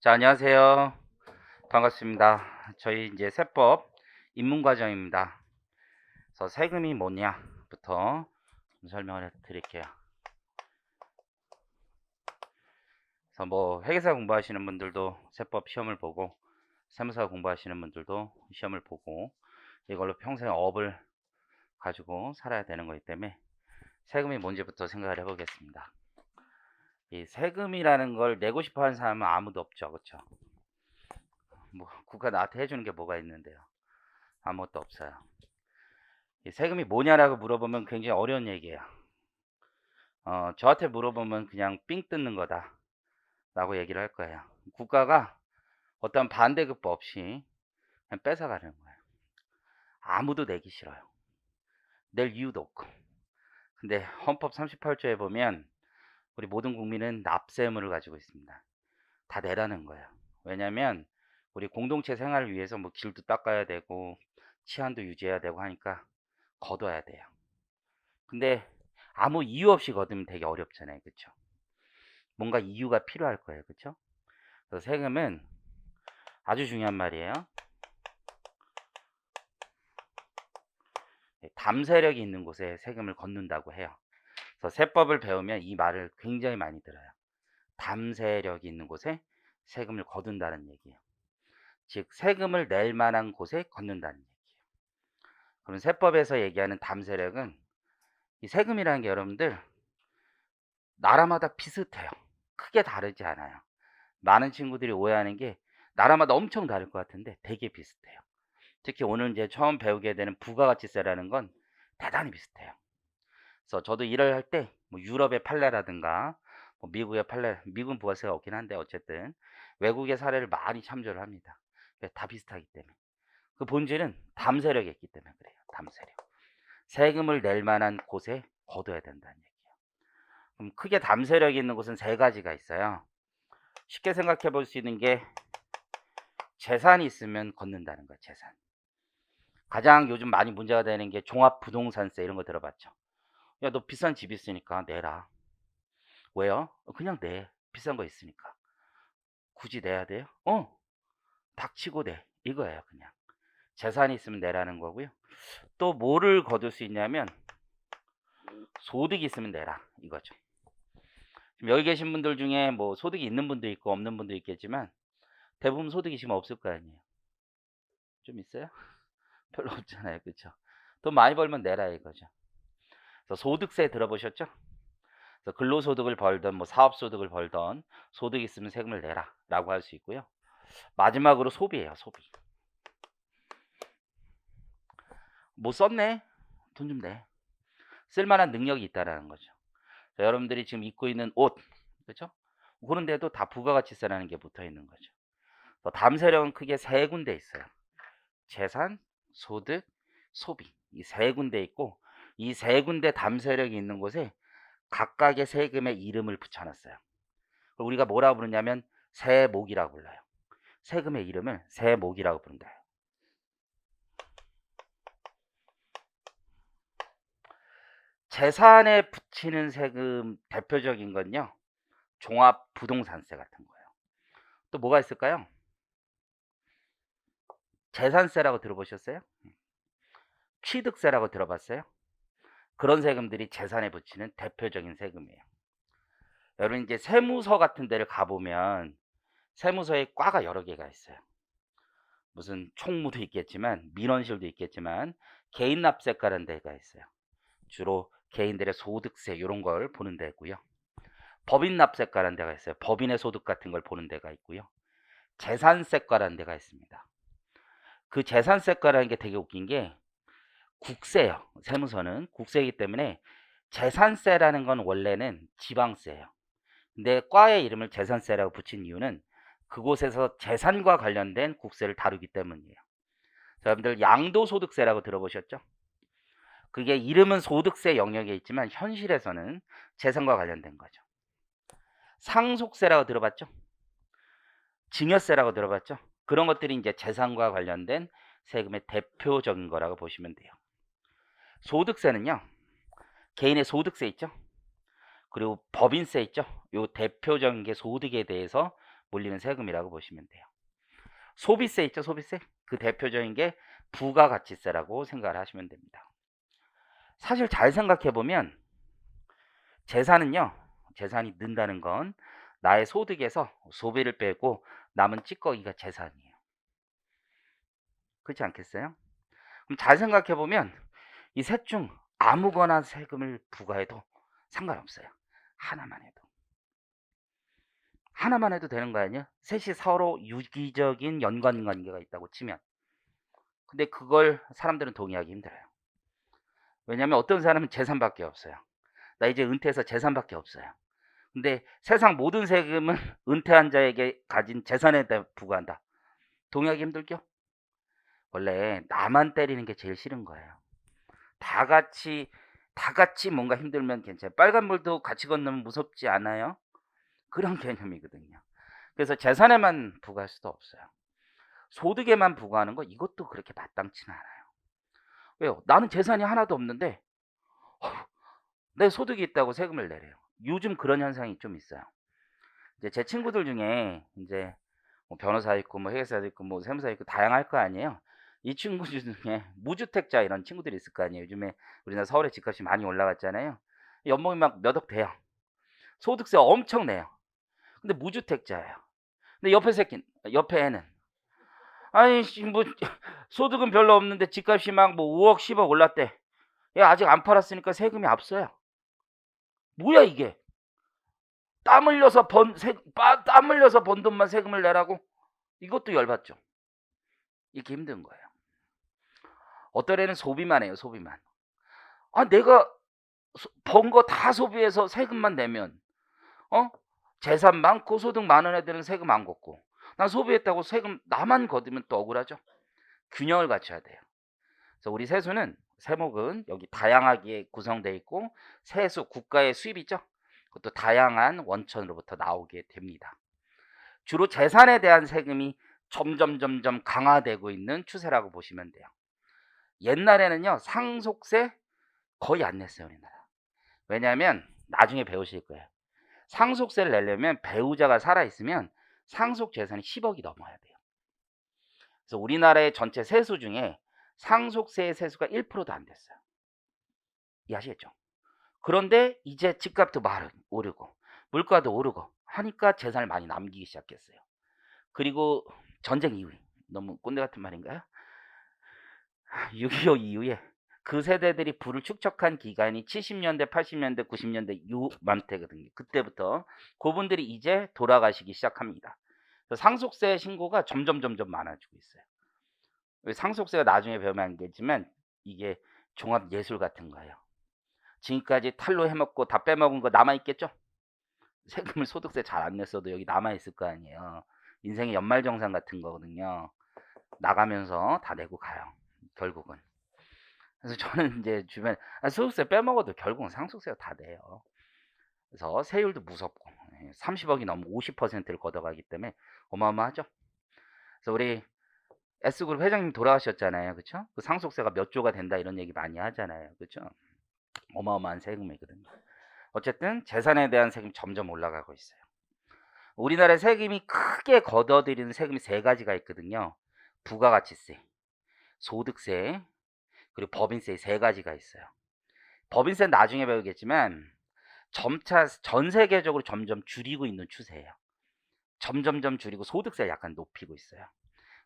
자, 안녕하세요. 반갑습니다. 저희 이제 세법 입문 과정입니다. 그래서 세금이 뭐냐부터 좀 설명을 드릴게요. 그래서 뭐 회계사 공부하시는 분들도 세법 시험을 보고 세무사 공부하시는 분들도 시험을 보고 이걸로 평생 업을 가지고 살아야 되는 거기 때문에 세금이 뭔지부터 생각을 해보겠습니다. 이 세금이라는 걸 내고 싶어 하는 사람은 아무도 없죠. 그렇죠? 뭐 국가 나한테 해주는 게 뭐가 있는데요. 아무것도 없어요. 이 세금이 뭐냐라고 물어보면 굉장히 어려운 얘기예요. 저한테 물어보면 그냥 삥 뜯는 거다 라고 얘기를 할 거예요. 국가가 어떤 반대급부 없이 그냥 뺏어가는 거예요. 아무도 내기 싫어요. 낼 이유도 없고. 근데 헌법 38조에 보면 우리 모든 국민은 납세 의무를 가지고 있습니다. 다 내라는 거예요. 왜냐면 우리 공동체 생활을 위해서 뭐 길도 닦아야 되고 치안도 유지해야 되고 하니까 걷어야 돼요. 근데 아무 이유 없이 걷으면 되게 어렵잖아요. 그쵸? 뭔가 이유가 필요할 거예요. 그쵸? 그래서 세금은 아주 중요한 말이에요. 담세력이 있는 곳에 세금을 걷는다고 해요. 그래서 세법을 배우면 이 말을 굉장히 많이 들어요. 담세력이 있는 곳에 세금을 거둔다는 얘기예요. 즉 세금을 낼 만한 곳에 걷는다는 얘기예요. 그럼 세법에서 얘기하는 담세력은 이 세금이라는 게 여러분들 나라마다 비슷해요. 크게 다르지 않아요. 많은 친구들이 오해하는 게 나라마다 엄청 다를 것 같은데 되게 비슷해요. 특히 오늘 이제 처음 배우게 되는 부가가치세라는 건 대단히 비슷해요. 그래서 저도 일을 할 때 뭐 유럽의 판례라든가 뭐 미국의 판례, 미국은 부가세가 없긴 한데 어쨌든 외국의 사례를 많이 참조를 합니다. 다 비슷하기 때문에. 그 본질은 담세력이 있기 때문에 그래요. 담세력. 세금을 낼 만한 곳에 거둬야 된다는 얘기예요. 그럼 크게 담세력이 있는 곳은 세 가지가 있어요. 쉽게 생각해 볼 수 있는 게 재산이 있으면 걷는다는 거예요. 재산. 가장 요즘 많이 문제가 되는 게 종합부동산세 이런 거 들어봤죠? 야, 너 비싼 집 있으니까 내라. 왜요? 그냥 내. 비싼 거 있으니까. 굳이 내야 돼요? 닥치고 내. 이거예요, 그냥. 재산이 있으면 내라는 거고요. 또 뭐를 거둘 수 있냐면 소득이 있으면 내라. 이거죠. 지금 여기 계신 분들 중에 뭐 소득이 있는 분도 있고 없는 분도 있겠지만 대부분 소득이 지금 없을 거 아니에요. 좀 있어요? 별로 없잖아요. 그렇죠? 돈 많이 벌면 내라 이거죠. 그래서 소득세 들어보셨죠? 그래서 근로소득을 벌던 뭐 사업소득을 벌던 소득이 있으면 세금을 내라 라고 할 수 있고요. 마지막으로 소비예요. 소비. 뭐 썼네? 돈 좀 내. 쓸만한 능력이 있다라는 거죠. 자, 여러분들이 지금 입고 있는 옷, 그렇죠? 그런데도 다 부가가치세라는 게 붙어 있는 거죠. 담세력은 크게 세 군데 있어요. 재산, 소득, 소비. 이 세 군데 있고 이 세 군데 담세력이 있는 곳에 각각의 세금의 이름을 붙여놨어요. 우리가 뭐라고 부르냐면 세목이라고 불러요. 세금의 이름을 세목이라고 부른다. 재산에 붙이는 세금 대표적인 건요. 종합부동산세 같은 거예요. 또 뭐가 있을까요? 재산세라고 들어보셨어요? 취득세라고 들어봤어요? 그런 세금들이 재산에 붙이는 대표적인 세금이에요. 여러분 이제 세무서 같은 데를 가보면 세무서에 과가 여러 개가 있어요. 무슨 총무도 있겠지만 민원실도 있겠지만 개인납세과라는 데가 있어요. 주로 개인들의 소득세 이런 걸 보는 데고요. 법인납세과라는 데가 있어요. 법인의 소득 같은 걸 보는 데가 있고요. 재산세과라는 데가 있습니다. 그 재산세과라는 게 되게 웃긴 게 국세예요. 세무서는 국세이기 때문에 재산세라는 건 원래는 지방세예요. 근데 과의 이름을 재산세라고 붙인 이유는 그곳에서 재산과 관련된 국세를 다루기 때문이에요. 여러분들 양도소득세라고 들어보셨죠? 그게 이름은 소득세 영역에 있지만 현실에서는 재산과 관련된 거죠. 상속세라고 들어봤죠? 증여세라고 들어봤죠? 그런 것들이 이제 재산과 관련된 세금의 대표적인 거라고 보시면 돼요. 소득세는요. 개인의 소득세 있죠? 그리고 법인세 있죠? 요 대표적인 게 소득에 대해서 몰리는 세금이라고 보시면 돼요. 소비세 있죠, 소비세? 그 대표적인 게 부가가치세라고 생각을 하시면 됩니다. 사실 잘 생각해 보면 재산이 는다는 건 나의 소득에서 소비를 빼고 남은 찌꺼기가 재산이에요. 그렇지 않겠어요? 그럼 잘 생각해 보면 이 셋 중 아무거나 세금을 부과해도 상관없어요. 하나만 해도 되는 거 아니야? 셋이 서로 유기적인 연관관계가 있다고 치면. 근데 그걸 사람들은 동의하기 힘들어요. 왜냐하면 어떤 사람은 재산밖에 없어요. 나 이제 은퇴해서 재산밖에 없어요. 근데 세상 모든 세금은 은퇴한 자에게 가진 재산에 대해 부과한다. 동의하기 힘들죠? 원래 나만 때리는 게 제일 싫은 거예요. 다 같이 뭔가 힘들면 괜찮아요. 빨간불도 같이 건너면 무섭지 않아요? 그런 개념이거든요. 그래서 재산에만 부과할 수도 없어요. 소득에만 부과하는 거 이것도 그렇게 마땅치는 않아요. 왜요? 나는 재산이 하나도 없는데 내 소득이 있다고 세금을 내래요. 요즘 그런 현상이 좀 있어요. 이제 제 친구들 중에 이제 뭐 변호사 있고 뭐 회계사 있고 뭐 세무사 있고 다양할 거 아니에요. 이 친구들 중에 무주택자 이런 친구들이 있을 거 아니에요. 요즘에 우리나라 서울에 집값이 많이 올라갔잖아요. 연봉이 막 몇 억 돼요. 소득세 엄청 내요. 근데 무주택자예요. 근데 옆에 애는 아니 뭐 소득은 별로 없는데 집값이 막 뭐 5억 10억 올랐대. 야 아직 안 팔았으니까 세금이 앞서요. 뭐야 이게? 땀 흘려서 번 돈만 세금을 내라고? 이것도 열받죠. 이게 힘든 거예요. 어떤 애는 소비만 해요, 소비만. 아, 내가 번 거 다 소비해서 세금만 내면, 어? 재산 많고 소득 많은 애들은 세금 안 걷고, 난 소비했다고 세금 나만 걷으면 또 억울하죠? 균형을 갖춰야 돼요. 그래서 우리 세목은 여기 다양하게 구성되어 있고, 세수, 국가의 수입이죠? 그것도 다양한 원천으로부터 나오게 됩니다. 주로 재산에 대한 세금이 점점 강화되고 있는 추세라고 보시면 돼요. 옛날에는요, 상속세 거의 안 냈어요, 우리나라. 왜냐하면 나중에 배우실 거예요. 상속세를 내려면 배우자가 살아있으면 상속 재산이 10억이 넘어야 돼요. 그래서 우리나라의 전체 세수 중에 상속세의 세수가 1%도 안 됐어요. 이해하시겠죠? 그런데 이제 집값도 오르고 물가도 오르고 하니까 재산을 많이 남기기 시작했어요. 그리고 전쟁 이후에 너무 꼰대 같은 말인가요? 6.25 이후에 그 세대들이 부를 축적한 기간이 70년대, 80년대, 90년대 요맘때거든요. 그때부터 그분들이 이제 돌아가시기 시작합니다. 그래서 상속세 신고가 점점 많아지고 있어요. 상속세가 나중에 배우면 알겠지만 이게 종합 예술 같은 거예요. 지금까지 탈로 해먹고 다 빼먹은 거 남아있겠죠? 세금을 소득세 잘 안 냈어도 여기 남아있을 거 아니에요. 인생의 연말정산 같은 거거든요. 나가면서 다 내고 가요. 결국은. 그래서 저는 이제 주변에 소득세 빼먹어도 결국은 상속세가 다 내요. 그래서 세율도 무섭고 30억이 넘으면 50%를 걷어가기 때문에 어마어마하죠. 그래서 우리 S그룹 회장님 돌아가셨잖아요. 그쵸? 그 상속세가 몇 조가 된다 이런 얘기 많이 하잖아요. 그쵸? 어마어마한 세금이거든요. 어쨌든 재산에 대한 세금이 점점 올라가고 있어요. 우리나라의 세금이 크게 걷어들이는 세금이 세 가지가 있거든요. 부가가치세, 소득세, 그리고 법인세 세 가지가 있어요. 법인세는 나중에 배우겠지만 점차 전 세계적으로 점점 줄이고 있는 추세예요. 점점 줄이고 소득세를 약간 높이고 있어요.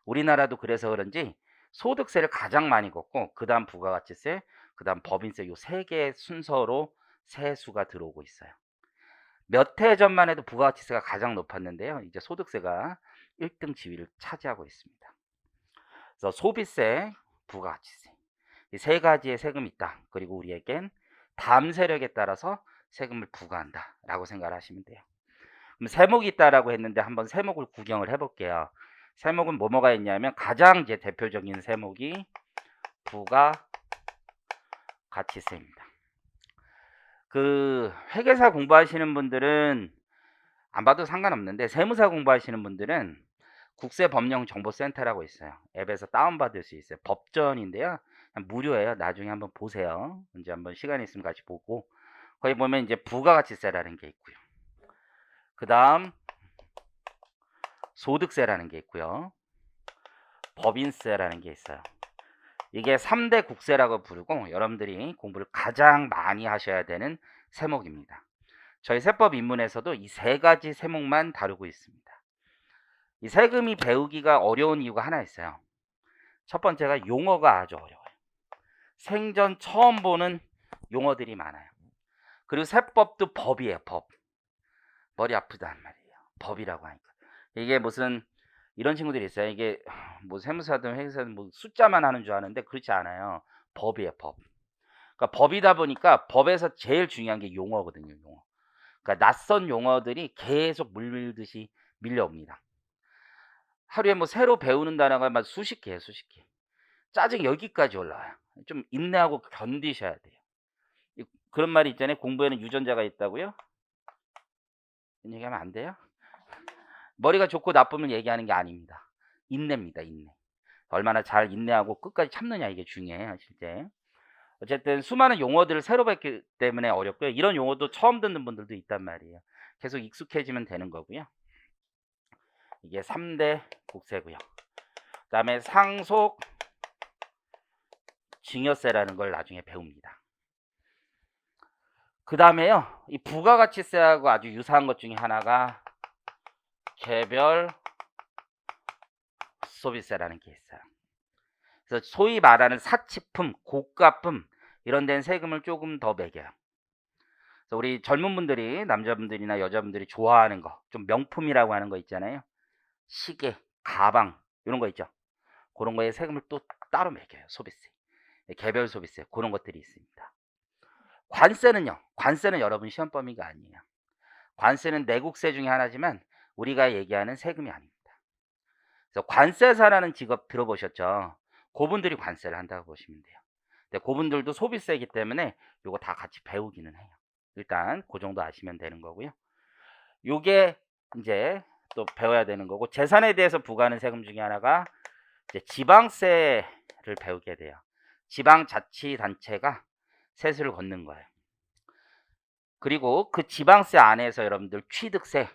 우리나라도 그래서 그런지 소득세를 가장 많이 걷고 그 다음 부가가치세, 그 다음 법인세 요 세 개의 순서로 세수가 들어오고 있어요. 몇 해 전만 해도 부가가치세가 가장 높았는데요. 이제 소득세가 1등 지위를 차지하고 있습니다. 그래서 소비세, 부가가치세 이 세 가지의 세금이 있다. 그리고 우리에겐 다음 세력에 따라서 세금을 부과한다 라고 생각을 하시면 돼요. 그럼 세목이 있다라고 했는데 한번 세목을 구경을 해볼게요. 세목은 뭐가 있냐면 가장 이제 대표적인 세목이 부가가치세입니다. 그 회계사 공부하시는 분들은 안 봐도 상관없는데 세무사 공부하시는 분들은 국세법령정보센터라고 있어요. 앱에서 다운받을 수 있어요. 법전인데요. 무료예요. 나중에 한번 보세요. 이제 한번 시간 있으면 같이 보고 거기 보면 이제 부가가치세라는 게 있고요. 그 다음 소득세라는 게 있고요. 법인세라는 게 있어요. 이게 3대 국세라고 부르고 여러분들이 공부를 가장 많이 하셔야 되는 세목입니다. 저희 세법 입문에서도 이 세 가지 세목만 다루고 있습니다. 이 세금이 배우기가 어려운 이유가 하나 있어요. 첫 번째가 용어가 아주 어려워요. 생전 처음 보는 용어들이 많아요. 그리고 세법도 법이에요. 법. 머리 아프단 말이에요. 법이라고 하니까. 이게 무슨 이런 친구들이 있어요. 이게 뭐 세무사든 회계사든 뭐 숫자만 하는 줄 아는데 그렇지 않아요. 법이에요. 법. 그러니까 법이다 보니까 법에서 제일 중요한 게 용어거든요. 용어. 그러니까 낯선 용어들이 계속 물밀듯이 밀려옵니다. 하루에 뭐 새로 배우는 단어가 막 수십 개예요. 수십 개. 짜증 여기까지 올라와요. 좀 인내하고 견디셔야 돼요. 그런 말이 있잖아요. 공부에는 유전자가 있다고요? 이런 얘기하면 안 돼요? 머리가 좋고 나쁘면 얘기하는 게 아닙니다. 인내입니다. 인내. 얼마나 잘 인내하고 끝까지 참느냐 이게 중요해요. 실제. 어쨌든 수많은 용어들을 새로 배웠기 때문에 어렵고요. 이런 용어도 처음 듣는 분들도 있단 말이에요. 계속 익숙해지면 되는 거고요. 이게 3대 국세고요. 그 다음에 상속 증여세라는 걸 나중에 배웁니다. 그 다음에요. 이 부가가치세하고 아주 유사한 것 중에 하나가 개별 소비세라는 게 있어요. 그래서 소위 말하는 사치품, 고가품 이런 데는 세금을 조금 더 매겨요. 그래서 우리 젊은 분들이 남자분들이나 여자분들이 좋아하는 거, 좀 명품이라고 하는 거 있잖아요. 시계, 가방 이런 거 있죠. 그런 거에 세금을 또 따로 매겨요. 소비세, 개별 소비세 그런 것들이 있습니다. 관세는요. 관세는 여러분 시험 범위가 아니에요. 관세는 내국세 중에 하나지만 우리가 얘기하는 세금이 아닙니다. 그래서 관세사라는 직업 들어보셨죠? 그분들이 관세를 한다고 보시면 돼요. 근데 그분들도 소비세이기 때문에 이거 다 같이 배우기는 해요. 일단 그 정도 아시면 되는 거고요. 요게 이제 또 배워야 되는 거고, 재산에 대해서 부과하는 세금 중에 하나가 이제 지방세를 배우게 돼요. 지방자치단체가 세수를 걷는 거예요. 그리고 그 지방세 안에서 여러분들 취득세,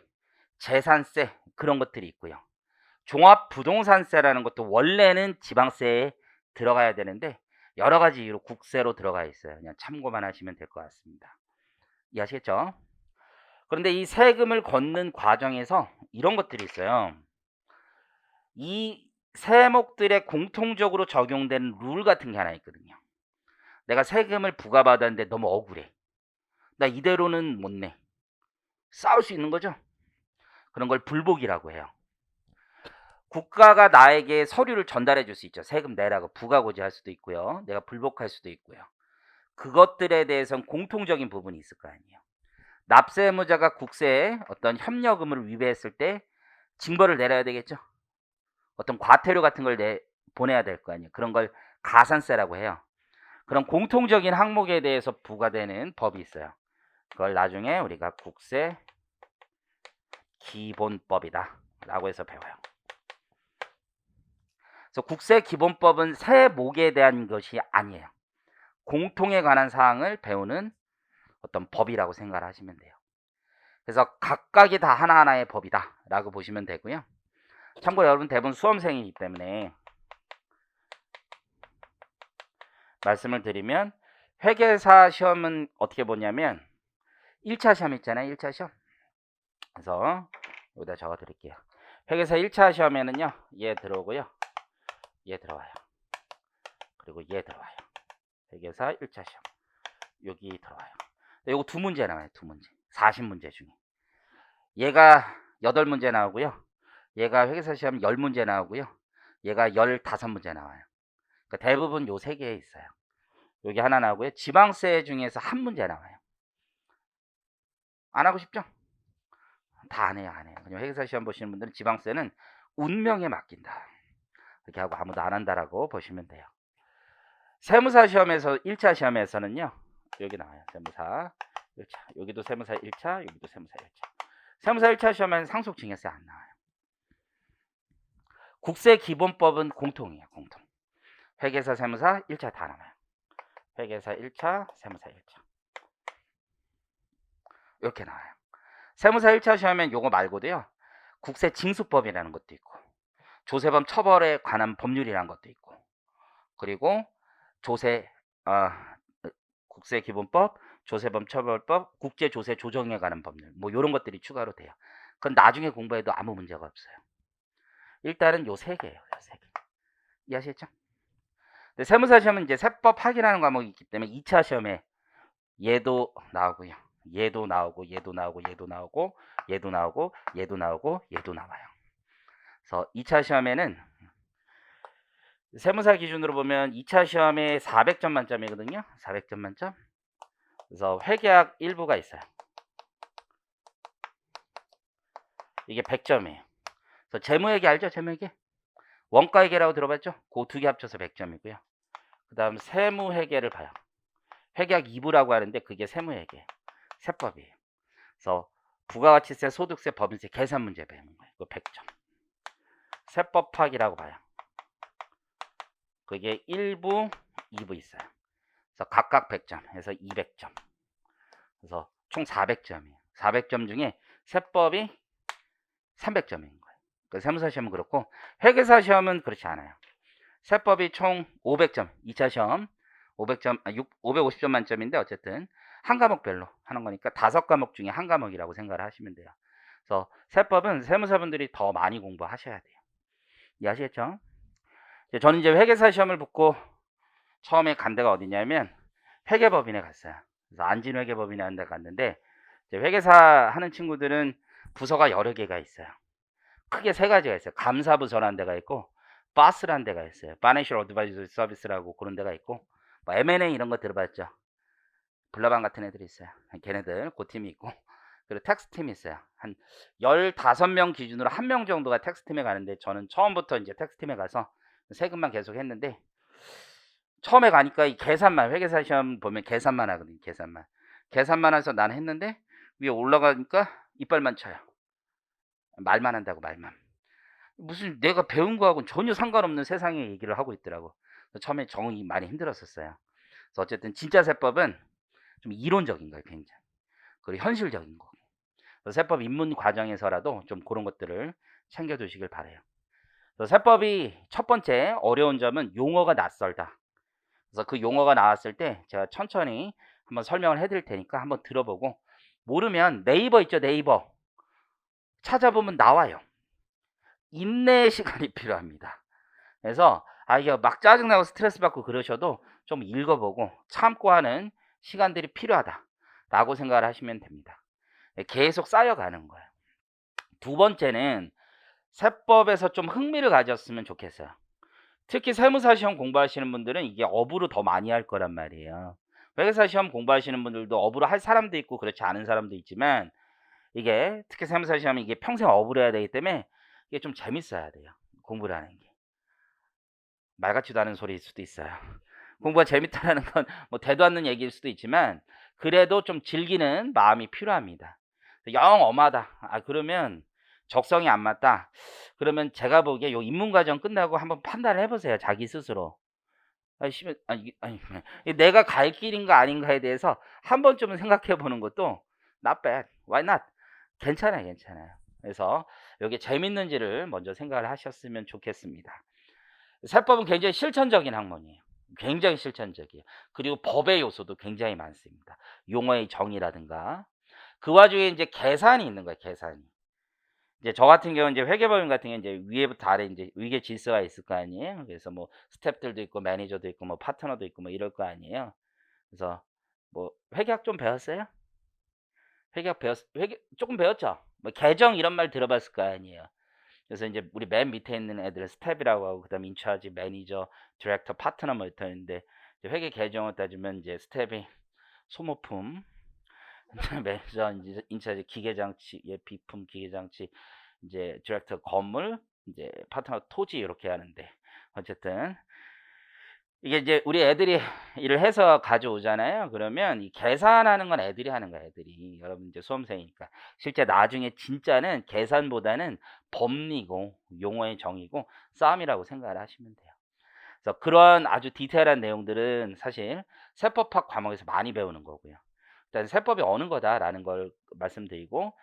재산세 그런 것들이 있고요. 종합부동산세라는 것도 원래는 지방세에 들어가야 되는데 여러 가지 이유로 국세로 들어가 있어요. 그냥 참고만 하시면 될 것 같습니다. 이해하시겠죠? 그런데 이 세금을 걷는 과정에서 이런 것들이 있어요. 이 세목들에 공통적으로 적용되는 룰 같은 게 하나 있거든요. 내가 세금을 부과받았는데 너무 억울해. 나 이대로는 못 내. 싸울 수 있는 거죠. 그런 걸 불복이라고 해요. 국가가 나에게 서류를 전달해 줄 수 있죠. 세금 내라고 부가고지할 수도 있고요. 내가 불복할 수도 있고요. 그것들에 대해서는 공통적인 부분이 있을 거 아니에요. 납세 의무자가 국세에 어떤 협력 의무를 위배했을 때 징벌을 내려야 되겠죠. 어떤 과태료 같은 걸 보내야 될 거 아니에요. 그런 걸 가산세라고 해요. 그런 공통적인 항목에 대해서 부과되는 법이 있어요. 그걸 나중에 우리가 국세 기본법이다 라고 해서 배워요. 그래서 국세 기본법은 세목에 대한 것이 아니에요. 공통에 관한 사항을 배우는 어떤 법이라고 생각을 하시면 돼요. 그래서 각각이 다 하나하나의 법이다 라고 보시면 되고요. 참고로 여러분 대부분 수험생이기 때문에 말씀을 드리면, 회계사 시험은 어떻게 보냐면 1차 시험 있잖아요. 1차 시험. 그래서 여기다 적어 드릴게요. 회계사 1차 시험에는요. 얘 들어오고요. 얘 들어와요. 그리고 얘 들어와요. 회계사 1차 시험. 여기 들어와요. 요거 두 문제 나와요. 두 문제. 40문제 중에. 얘가 8문제 나오고요. 얘가 회계사 시험 10문제 나오고요. 얘가 15문제 나와요. 그러니까 대부분 요 세 개에 있어요. 여기 하나 나오고요. 지방세 중에서 한 문제 나와요. 안 하고 싶죠? 다 안 해요. 안 해요. 그냥 회계사 시험 보시는 분들은 지방세는 운명에 맡긴다. 그렇게 하고 아무도 안 한다라고 보시면 돼요. 세무사 시험에서 1차 시험에서는요. 여기 나와요. 세무사 1차. 여기도 세무사 1차, 여기도 세무사 1차. 세무사 1차 시험에는 상속증여세 안 나와요. 국세 기본법은 공통이에요. 공통. 회계사 세무사 1차 다 나와요. 회계사 1차, 세무사 1차. 이렇게 나와요. 세무사 1차 시험엔 요거 말고도요. 국세징수법이라는 것도 있고, 조세범 처벌에 관한 법률이라는 것도 있고, 그리고 조세 국세기본법, 조세범 처벌법, 국제조세 조정에 관한 법률, 뭐 이런 것들이 추가로 돼요. 그건 나중에 공부해도 아무 문제가 없어요. 일단은 요 세 개예요. 요 세 개. 이해하시겠죠? 근데 세무사 시험은 이제 세법 확인하는 과목이 있기 때문에 2차 시험에 얘도 나오고요. 얘도 나오고, 얘도 나오고, 얘도 나오고, 얘도 나오고, 얘도 나오고, 얘도 나와요. 그래서 2차 시험에는 세무사 기준으로 보면 2차 시험에 400점 만점이거든요. 400점 만점. 그래서 회계학 일부가 있어요. 이게 100점이에요. 그래서 재무회계 알죠? 재무회계? 원가회계라고 들어봤죠? 그 두 개 합쳐서 100점이고요. 그 다음 세무회계를 봐요. 회계학 2부라고 하는데 그게 세무회계, 세법이에요. 그래서 부가가치세, 소득세, 법인세, 계산 문제 배우는 거예요. 그 100점. 세법 파악이라고 봐요. 그게 1부, 2부 있어요. 그래서 각각 100점 해서 200점. 그래서 총 400점이에요. 400점 중에 세법이 300점인 거예요. 그 세무사 시험은 그렇고, 회계사 시험은 그렇지 않아요. 세법이 총 500점, 2차 시험 500점, 550점 만점인데 어쨌든 한 과목별로 하는 거니까 5과목 중에 한 과목이라고 생각을 하시면 돼요. 그래서 세법은 세무사분들이 더 많이 공부하셔야 돼요. 이해하시겠죠? 저는 이제 회계사 시험을 붙고 처음에 간 데가 어디냐면 회계법인에 갔어요. 그래서 안진회계법인에 한 데 갔는데, 이제 회계사 하는 친구들은 부서가 여러 개가 있어요. 크게 세 가지가 있어요. 감사부서라는 데가 있고, 바스라는 데가 있어요. Financial Advisory Service라고 그런 데가 있고, 뭐 M&A 이런 거 들어봤죠? 불나방 같은 애들이 있어요. 걔네들 그 팀이 있고, 그리고 텍스팀이 있어요. 한 15명 기준으로 1명 정도가 텍스팀에 가는데, 저는 처음부터 이제 텍스팀에 가서 세금만 계속 했는데, 처음에 가니까 이 계산만, 회계사 시험 보면 계산만 하거든요. 계산만 해서 난 했는데, 위에 올라가니까 이빨만 쳐요. 말만 한다고, 말만. 무슨 내가 배운 거하고는 전혀 상관없는 세상의 얘기를 하고 있더라고. 처음에 적응이 많이 힘들었었어요. 그래서 어쨌든 진짜 세법은 좀 이론적인 거예요, 굉장히. 그리고 현실적인 거. 세법 입문 과정에서라도 좀 그런 것들을 챙겨두시길 바래요. 세법이 첫 번째 어려운 점은 용어가 낯설다. 그래서 그 용어가 나왔을 때 제가 천천히 한번 설명을 해드릴 테니까 한번 들어보고, 모르면 네이버 있죠, 네이버. 찾아보면 나와요. 인내의 시간이 필요합니다. 그래서 이게 막 짜증나고 스트레스 받고 그러셔도 좀 읽어보고 참고 하는 시간들이 필요하다라고 생각을 하시면 됩니다. 계속 쌓여가는 거예요. 두 번째는 세법에서 좀 흥미를 가졌으면 좋겠어요. 특히 세무사 시험 공부하시는 분들은 이게 업으로 더 많이 할 거란 말이에요. 회계사 시험 공부하시는 분들도 업으로 할 사람도 있고 그렇지 않은 사람도 있지만, 이게 특히 세무사 시험이 이게 평생 업으로 해야 되기 때문에 이게 좀 재밌어야 돼요. 공부를 하는 게. 말 같지도 않은 소리일 수도 있어요. 공부가 재밌다라는 건 뭐 대도 않는 얘기일 수도 있지만, 그래도 좀 즐기는 마음이 필요합니다. 영 엄하다. 그러면 적성이 안 맞다. 그러면 제가 보기에 요 입문과정 끝나고 한번 판단을 해보세요. 자기 스스로. 내가 갈 길인가 아닌가에 대해서 한 번쯤은 생각해 보는 것도 not bad. Why not? 괜찮아요, 괜찮아요. 그래서 이게 재밌는지를 먼저 생각을 하셨으면 좋겠습니다. 세법은 굉장히 실천적인 학문이에요. 굉장히 실천적이에요. 그리고 법의 요소도 굉장히 많습니다. 용어의 정의라든가. 그 와중에 이제 계산이 있는 거예요, 계산이. 이제 저 같은 경우는 이제 회계법인 같은 경우는 이제 위에부터 아래 이제 위계 질서가 있을 거 아니에요. 그래서 뭐 스태프들도 있고 매니저도 있고 뭐 파트너도 있고 뭐 이럴 거 아니에요. 그래서 뭐 회계학 좀 배웠어요? 회계 조금 배웠죠? 뭐 계정 이런 말 들어봤을 거 아니에요. 그래서 이제 우리 맨 밑에 있는 애들은 스텝이라고 하고, 그다음 인차지, 매니저, 디렉터, 파트너 뭐 있는데, 회계 계정을 따지면 이제 스텝이 소모품, 매니저 이제 인차지 기계장치, 비품 기계장치, 이제 디렉터 건물, 이제 파트너 토지 이렇게 하는데, 어쨌든 이게 이제 우리 애들이 일을 해서 가져오잖아요. 그러면 이 계산하는 건 애들이 하는 거야, 애들이. 여러분 이제 수험생이니까. 실제 나중에 진짜는 계산보다는 법리고 용어의 정의고 싸움이라고 생각을 하시면 돼요. 그래서 그런 아주 디테일한 내용들은 사실 세법학 과목에서 많이 배우는 거고요. 일단 세법이 어느 거다라는 걸 말씀드리고,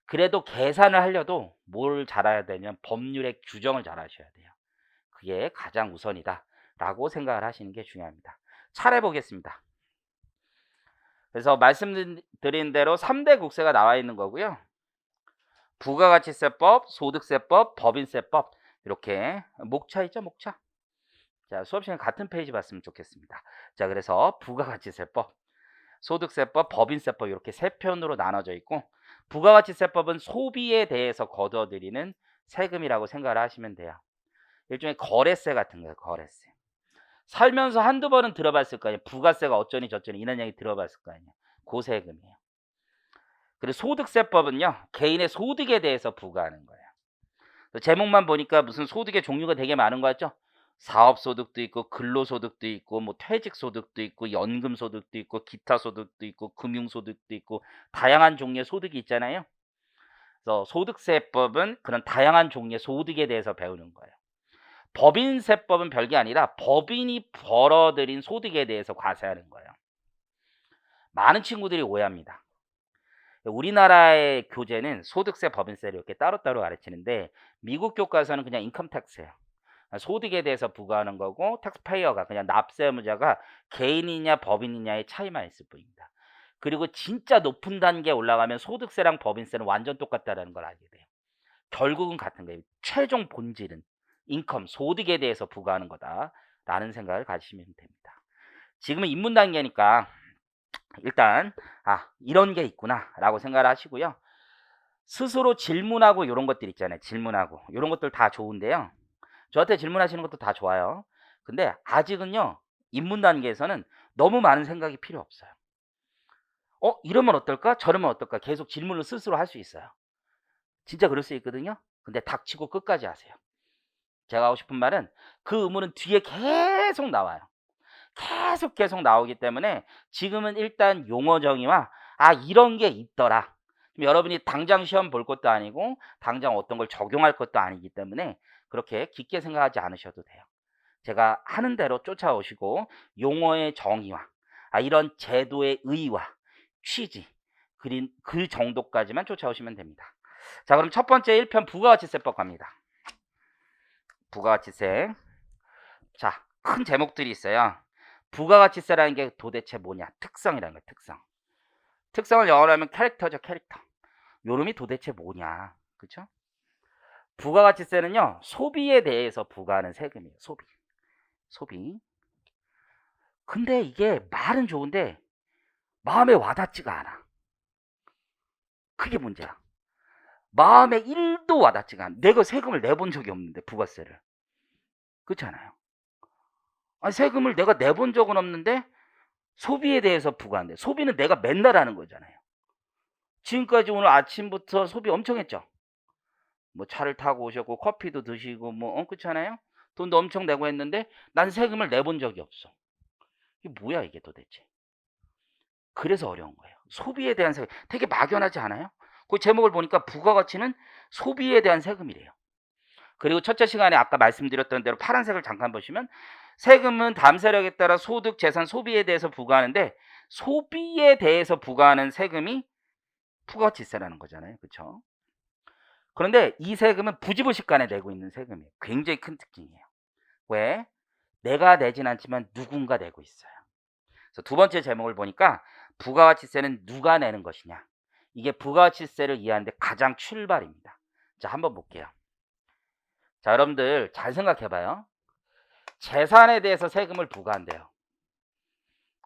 그래도 계산을 하려도 뭘 잘 알아야 되냐면 법률의 규정을 잘 아셔야 돼요. 그게 가장 우선이다라고 생각을 하시는 게 중요합니다. 차례 보겠습니다. 그래서 말씀드린 대로 3대 국세가 나와 있는 거고요. 부가가치세법, 소득세법, 법인세법 이렇게 목차 있죠, 목차. 자, 수업 시간 같은 페이지 봤으면 좋겠습니다. 자, 그래서 부가가치세법, 소득세법, 법인세법 이렇게 세 편으로 나눠져 있고, 부가가치세법은 소비에 대해서 걷어들이는 세금이라고 생각을 하시면 돼요. 일종의 거래세 같은 거예요, 거래세. 살면서 한두 번은 들어봤을 거 아니에요. 부가세가 어쩌니 저쩌니 이런 얘기 들어봤을 거 아니에요. 그 세금이에요. 그리고 소득세법은요, 개인의 소득에 대해서 부과하는 거예요. 제목만 보니까 무슨 소득의 종류가 되게 많은 거 같죠? 사업소득도 있고 근로소득도 있고 뭐 퇴직소득도 있고 연금소득도 있고 기타소득도 있고 금융소득도 있고 다양한 종류의 소득이 있잖아요. 그래서 소득세법은 그런 다양한 종류의 소득에 대해서 배우는 거예요. 법인세법은 별게 아니라 법인이 벌어들인 소득에 대해서 과세하는 거예요. 많은 친구들이 오해합니다. 우리나라의 교재는 소득세, 법인세를 이렇게 따로따로 가르치는데 미국 교과서는 그냥 인컴택스예요. 소득에 대해서 부과하는 거고 텍스페이어가 그냥 납세의무자가 개인이냐 법인이냐의 차이만 있을 뿐입니다. 그리고 진짜 높은 단계에 올라가면 소득세랑 법인세는 완전 똑같다는 걸 알게 돼요. 결국은 같은 거예요. 최종 본질은 인컴, 소득에 대해서 부과하는 거다라는 생각을 가지시면 됩니다. 지금은 입문 단계니까 일단 이런 게 있구나 라고 생각을 하시고요. 스스로 질문하고 이런 것들 있잖아요. 질문하고 이런 것들 다 좋은데요. 저한테 질문하시는 것도 다 좋아요. 근데 아직은요, 입문 단계에서는 너무 많은 생각이 필요 없어요. 이러면 어떨까? 저러면 어떨까? 계속 질문을 스스로 할 수 있어요. 진짜 그럴 수 있거든요. 근데 닥치고 끝까지 하세요. 제가 하고 싶은 말은 그 의문은 뒤에 계속 나와요. 계속 나오기 때문에 지금은 일단 용어 정의와 이런 게 있더라. 여러분이 당장 시험 볼 것도 아니고 당장 어떤 걸 적용할 것도 아니기 때문에 그렇게 깊게 생각하지 않으셔도 돼요. 제가 하는 대로 쫓아오시고 용어의 정의와 이런 제도의 의의와 취지 그 정도까지만 쫓아오시면 됩니다. 자, 그럼 첫 번째 1편 부가가치세법 갑니다. 부가가치세. 자, 큰 제목들이 있어요. 부가가치세라는 게 도대체 뭐냐? 특성이라는 거예요. 특성. 특성을 영어로 하면 캐릭터죠. 캐릭터. 요놈이 도대체 뭐냐? 그렇죠? 부가가치세는요, 소비에 대해서 부과하는 세금이에요. 소비. 근데 이게 말은 좋은데 마음에 와닿지가 않아. 그게 문제야. 마음에 1도 와닿지가 않아. 내가 세금을 내본 적이 없는데, 부가세를. 그렇잖아요. 세금을 내가 내본 적은 없는데 소비에 대해서 부과한대. 소비는 내가 맨날 하는 거잖아요. 지금까지 오늘 아침부터 소비 엄청 했죠. 뭐 차를 타고 오셨고 커피도 드시고 그렇잖아요. 돈도 엄청 내고 했는데 난 세금을 내본 적이 없어. 이게 뭐야 이게 도대체. 그래서 어려운 거예요. 소비에 대한 세금 되게 막연하지 않아요? 그 제목을 보니까 부가가치는 소비에 대한 세금이래요. 그리고 첫째 시간에 아까 말씀드렸던 대로 파란색을 잠깐 보시면 세금은 다음 세력에 따라 소득, 재산, 소비에 대해서 부과하는데 소비에 대해서 부과하는 세금이 부가가치세라는 거잖아요. 그렇죠? 그런데 이 세금은 부지불식간에 내고 있는 세금이에요. 굉장히 큰 특징이에요. 왜? 내가 내진 않지만 누군가 내고 있어요. 그래서 두 번째 제목을 보니까 부가가치세는 누가 내는 것이냐. 이게 부가가치세를 이해하는데 가장 출발입니다. 자, 한번 볼게요. 자, 여러분들 잘 생각해봐요. 재산에 대해서 세금을 부과한대요.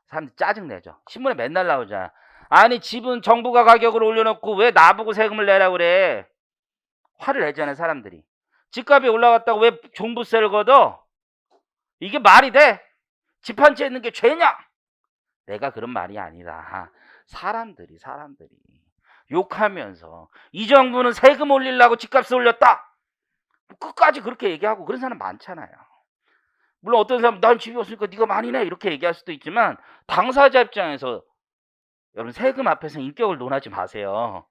사람들 짜증내죠. 신문에 맨날 나오잖아. 아니 집은 정부가 가격을 올려놓고 왜 나보고 세금을 내라 그래. 화를 내잖아요 사람들이. 집값이 올라갔다고 왜 종부세를 걷어? 이게 말이 돼? 집 한 채 있는 게 죄냐? 내가 그런 말이 아니라 사람들이 욕하면서 이 정부는 세금 올리려고 집값을 올렸다. 끝까지 그렇게 얘기하고 그런 사람 많잖아요. 물론 어떤 사람은 난 집이 없으니까 네가 많이 내 이렇게 얘기할 수도 있지만 당사자 입장에서 여러분 세금 앞에서 인격을 논하지 마세요.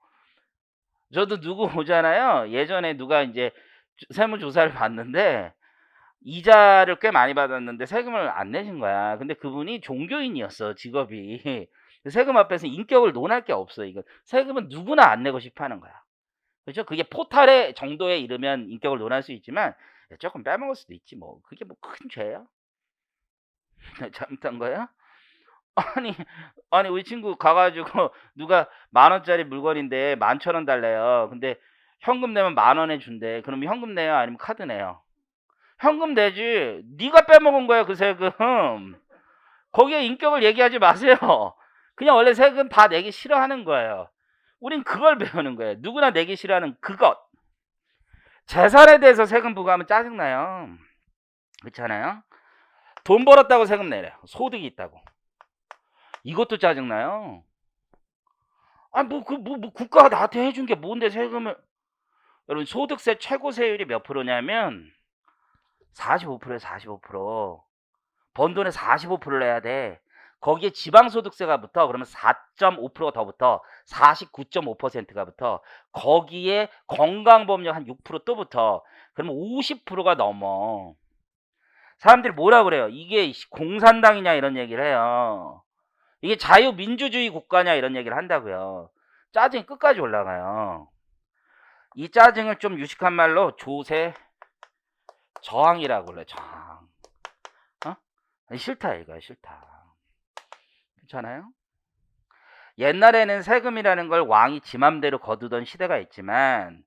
저도 누구 오잖아요. 예전에 누가 이제 세무조사를 받는데 이자를 꽤 많이 받았는데 세금을 안 내신 거야. 근데 그분이 종교인이었어 직업이. 세금 앞에서 인격을 논할 게 없어. 이거 세금은 누구나 안 내고 싶어 하는 거야. 그렇죠? 그게 포탈의 정도에 이르면 인격을 논할 수 있지만 조금 빼먹을 수도 있지 뭐. 그게 뭐 큰 죄야? 잘못한 거야? 아니, 아니 우리 친구 가가지고 누가 10,000원짜리 물건인데 11,000원 달래요. 근데 현금 내면 10,000원에 준대. 그럼 현금 내요? 아니면 카드 내요? 현금 내지. 네가 빼먹은 거야 그 세금. 거기에 인격을 얘기하지 마세요. 그냥 원래 세금 다 내기 싫어하는 거예요. 우린 그걸 배우는 거예요. 누구나 내기 싫어하는 그것. 재산에 대해서 세금 부과하면 짜증나요. 그렇잖아요. 돈 벌었다고 세금 내래요. 소득이 있다고. 이것도 짜증나요. 아, 뭐 국가가 나한테 해준 게 뭔데 세금을. 여러분, 소득세 최고 세율이 몇 프로냐면 45%에 45%. 번 돈의 45%를 내야 돼. 거기에 지방소득세가 붙어. 그러면 4.5%가 더 붙어. 49.5%가 붙어. 거기에 건강보험료 한 6%또 붙어. 그러면 50%가 넘어. 사람들이 뭐라 그래요? 이게 공산당이냐 이런 얘기를 해요. 이게 자유민주주의 국가냐 이런 얘기를 한다고요. 짜증이 끝까지 올라가요. 이 짜증을 좀 유식한 말로 조세 저항이라고 그래. 저항. 어? 싫다 이거야. 싫다. 그렇잖아요? 옛날에는 세금이라는 걸 왕이 지 맘대로 거두던 시대가 있지만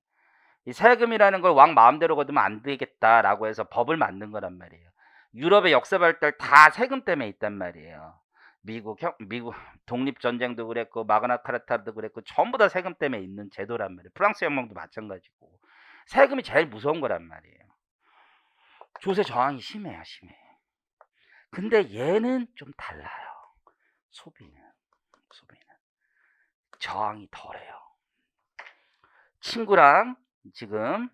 이 세금이라는 걸 왕 마음대로 거두면 안 되겠다라고 해서 법을 만든 거란 말이에요. 유럽의 역사 발달 다 세금 때문에 있단 말이에요. 미국 독립전쟁도 그랬고 마그나 카타도 그랬고 전부 다 세금 때문에 있는 제도란 말이에요. 프랑스 혁명도 마찬가지고. 세금이 제일 무서운 거란 말이에요. 조세 저항이 심해요. 심해. 근데 얘는 좀 달라요. 소비는 저항이 덜해요. 친구랑 지금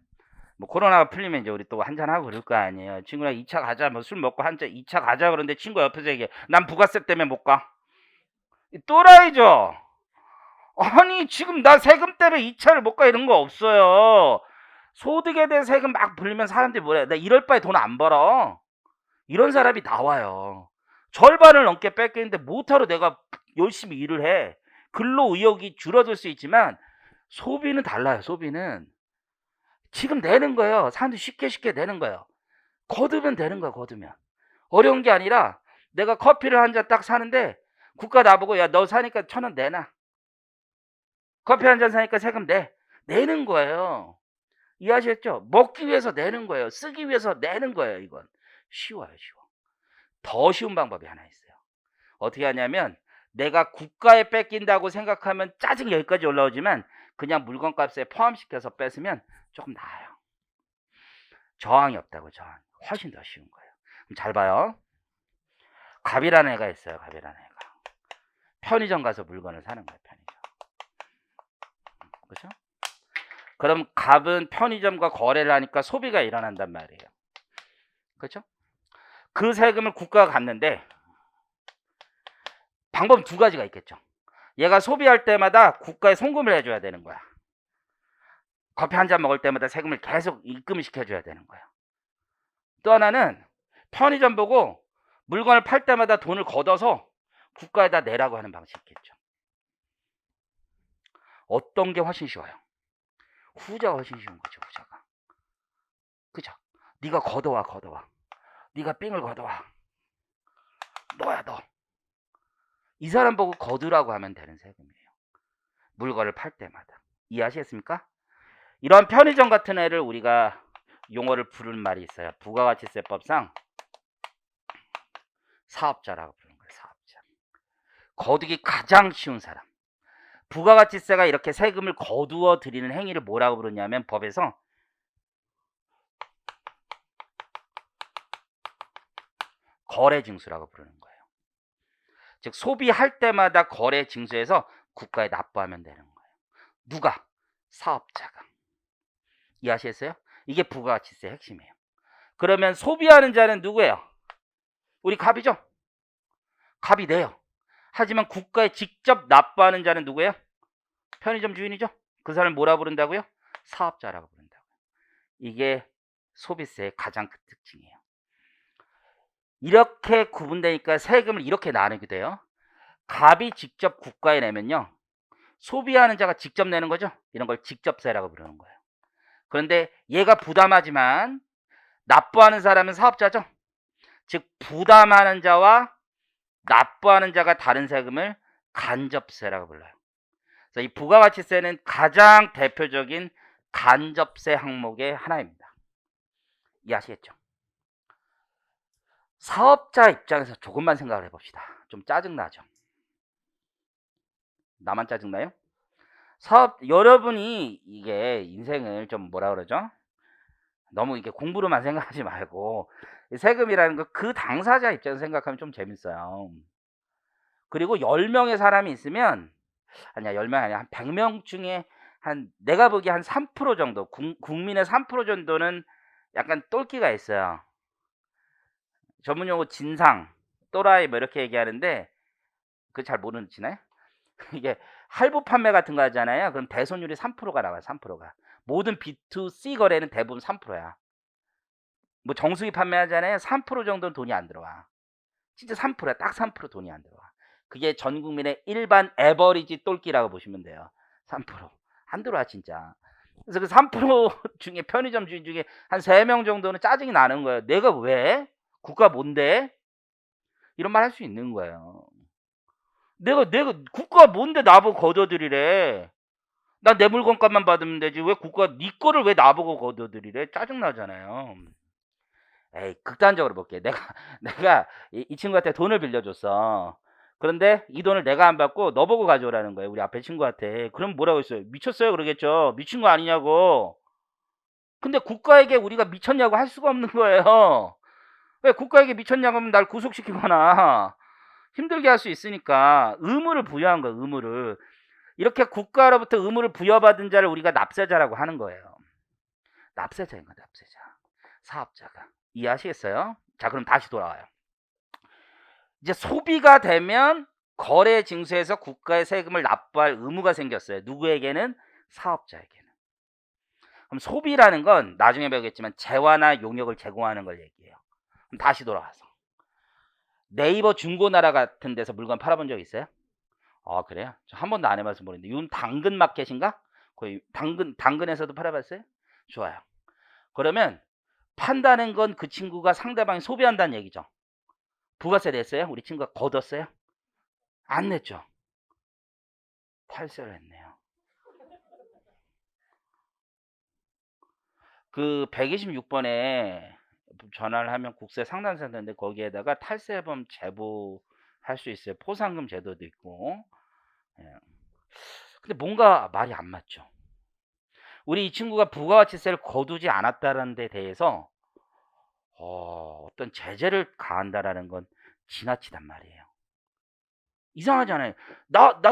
뭐 코로나가 풀리면 이제 우리 또 한잔하고 그럴 거 아니에요. 친구랑 2차 가자, 뭐 술 먹고 2차 가자 그러는데 친구 옆에서 얘기해. 난 부가세 때문에 못 가. 또라이죠. 아니 지금 나 세금 때문에 2차를 못 가 이런 거 없어요. 소득에 대해 세금 막 불리면 사람들이 뭐래. 나 이럴 바에 돈 안 벌어. 이런 사람이 나와요. 절반을 넘게 뺏기는데 못하러 내가 열심히 일을 해. 근로 의욕이 줄어들 수 있지만 소비는 달라요. 소비는 지금 내는 거예요. 사람들이 쉽게 내는 거예요. 거두면 되는 거야. 거두면 어려운 게 아니라 내가 커피를 한 잔 딱 사는데 국가 나보고 야 너 사니까 1,000원 내놔. 커피 한 잔 사니까 세금 내는 거예요. 이해하셨죠? 먹기 위해서 내는 거예요. 쓰기 위해서 내는 거예요. 이건 쉬워요. 쉬워. 더 쉬운 방법이 하나 있어요. 어떻게 하냐면 내가 국가에 뺏긴다고 생각하면 짜증이 여기까지 올라오지만 그냥 물건값에 포함시켜서 뺏으면 조금 나아요. 저항이 없다고. 저항. 훨씬 더 쉬운 거예요. 그럼 잘 봐요. 갑이라는 애가 있어요. 갑이라는 애가. 편의점 가서 물건을 사는 거예요. 편의점. 그렇죠? 그럼 갑은 편의점과 거래를 하니까 소비가 일어난단 말이에요. 그렇죠? 그 세금을 국가가 갚는데 방법은 두 가지가 있겠죠. 얘가 소비할 때마다 국가에 송금을 해줘야 되는 거야. 커피 한 잔 먹을 때마다 세금을 계속 입금시켜줘야 되는 거야. 또 하나는 편의점 보고 물건을 팔 때마다 돈을 걷어서 국가에다 내라고 하는 방식이 있겠죠. 어떤 게 훨씬 쉬워요? 후자가 훨씬 쉬운 거죠. 후자가. 그죠? 네가 걷어와. 네가 삥을 걷어와. 너야 너. 이 사람 보고 거두라고 하면 되는 세금이에요. 물건을 팔 때마다. 이해하시겠습니까? 이런 편의점 같은 애를 우리가 용어를 부르는 말이 있어요. 부가가치세법상 사업자라고 부르는 거예요. 사업자. 거두기 가장 쉬운 사람. 부가가치세가 이렇게 세금을 거두어 드리는 행위를 뭐라고 부르냐면 법에서 거래징수라고 부르는 거예요. 즉 소비할 때마다 거래징수해서 국가에 납부하면 되는 거예요. 누가? 사업자가. 이해하시겠어요? 이게 부가가치세 핵심이에요. 그러면 소비하는 자는 누구예요? 우리 갑이죠? 갑이 내요. 하지만 국가에 직접 납부하는 자는 누구예요? 편의점 주인이죠? 그 사람을 뭐라 부른다고요? 사업자라고 부른다고요. 이게 소비세의 가장 큰 특징이에요. 이렇게 구분되니까 세금을 이렇게 나누게 돼요. 갑이 직접 국가에 내면요. 소비하는 자가 직접 내는 거죠. 이런 걸 직접세라고 부르는 거예요. 그런데 얘가 부담하지만 납부하는 사람은 사업자죠. 즉 부담하는 자와 납부하는 자가 다른 세금을 간접세라고 불러요. 그래서 이 부가가치세는 가장 대표적인 간접세 항목의 하나입니다. 이해하시겠죠? 사업자 입장에서 조금만 생각을 해봅시다. 좀 짜증나죠? 나만 짜증나요? 여러분이 이게 인생을 좀 뭐라 그러죠? 너무 이렇게 공부로만 생각하지 말고 세금이라는 거 그 당사자 입장에서 생각하면 좀 재밌어요. 그리고 10명의 사람이 있으면 아니야 10명 아니야 한 100명 중에 한 내가 보기에 한 3% 정도 국민의 3% 정도는 약간 똘끼가 있어요. 전문용어 진상, 또라이 뭐 이렇게 얘기하는데 그거 잘 모르시나요? 이게 할부 판매 같은 거 하잖아요. 그럼 대손율이 3%가 나와요. 3%가. 모든 B2C 거래는 대부분 3%야. 뭐 정수기 판매하잖아요. 3% 정도는 돈이 안 들어와. 진짜 3%야. 딱 3% 돈이 안 들어와. 그게 전 국민의 일반 에버리지 똘끼라고 보시면 돼요. 3%. 안 들어와 진짜. 그래서 그 3% 중에 편의점 주인 중에 한 3명 정도는 짜증이 나는 거예요. 내가 왜? 국가 뭔데? 이런 말 할 수 있는 거예요. 내가 국가 뭔데 나보고 거둬들이래. 난 내 물건값만 받으면 되지. 왜 국가 네 거를 왜 나보고 거둬들이래? 짜증나잖아요. 에이, 극단적으로 볼게. 내가 이 친구한테 돈을 빌려줬어. 그런데 이 돈을 내가 안 받고 너 보고 가져오라는 거예요. 우리 앞에 친구한테. 그럼 뭐라고 했어요? 미쳤어요? 그러겠죠. 미친 거 아니냐고. 근데 국가에게 우리가 미쳤냐고 할 수가 없는 거예요. 왜 국가에게 미쳤냐고 하면 날 구속시키거나 힘들게 할 수 있으니까 의무를 부여한 거예요. 의무를. 이렇게 국가로부터 의무를 부여받은 자를 우리가 납세자라고 하는 거예요. 납세자인 거야, 납세자. 사업자가. 이해하시겠어요? 자, 그럼 다시 돌아와요. 이제 소비가 되면 거래 징수에서 국가의 세금을 납부할 의무가 생겼어요. 누구에게는? 사업자에게는. 그럼 소비라는 건 나중에 배우겠지만 재화나 용역을 제공하는 걸 얘기해요. 그럼 다시 돌아와서 네이버 중고나라 같은 데서 물건 팔아본 적 있어요? 아, 그래요? 저 한 번도 안 해봐서 모르는데 이건 당근 마켓인가? 거의 당근에서도 팔아봤어요? 좋아요. 그러면 판다는 건 그 친구가 상대방이 소비한다는 얘기죠. 부가세 냈어요? 우리 친구가 걷었어요? 안 냈죠. 탈세를 했네요. 그 126번에 전화를 하면 국세 상담센터인데 거기에다가 탈세범 제보할 수 있어요. 포상금 제도도 있고. 예. 근데 뭔가 말이 안 맞죠. 우리 이 친구가 부가가치세를 거두지 않았다는 데 대해서 어떤 제재를 가한다라는 건 지나치단 말이에요. 이상하잖아요.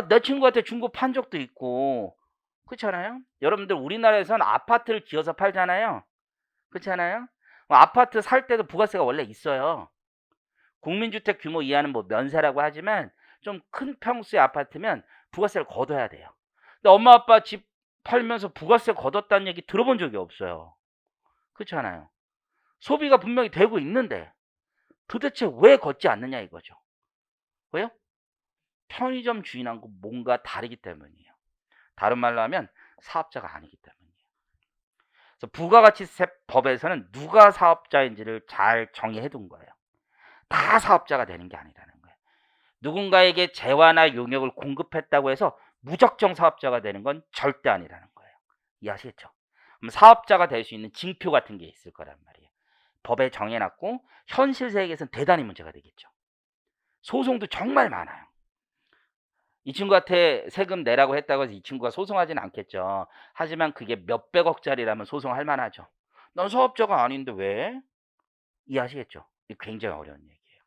내 친구한테 중고 판 적도 있고, 그렇잖아요? 여러분들 우리나라에서는 아파트를 지어서 팔잖아요. 그렇잖아요? 아파트 살 때도 부가세가 원래 있어요. 국민주택 규모 이하는 뭐 면세라고 하지만 좀 큰 평수의 아파트면 부가세를 걷어야 돼요. 근데 엄마 아빠 집 팔면서 부가세 걷었다는 얘기 들어본 적이 없어요. 그렇잖아요. 소비가 분명히 되고 있는데 도대체 왜 걷지 않느냐 이거죠. 왜요? 편의점 주인하고 뭔가 다르기 때문이에요. 다른 말로 하면 사업자가 아니기 때문이에요. 그래서 부가가치세법에서는 누가 사업자인지를 잘 정의해 둔 거예요. 다 사업자가 되는 게 아니라는 거예요. 누군가에게 재화나 용역을 공급했다고 해서 무작정 사업자가 되는 건 절대 아니라는 거예요. 이해하시겠죠? 그럼 사업자가 될 수 있는 징표 같은 게 있을 거란 말이에요. 법에 정해놨고 현실 세계에서는 대단히 문제가 되겠죠. 소송도 정말 많아요. 이 친구한테 세금 내라고 했다고 해서 이 친구가 소송하지는 않겠죠. 하지만 그게 몇백억짜리라면 소송할 만하죠. 넌 사업자가 아닌데 왜? 이해하시겠죠? 이게 굉장히 어려운 얘기예요.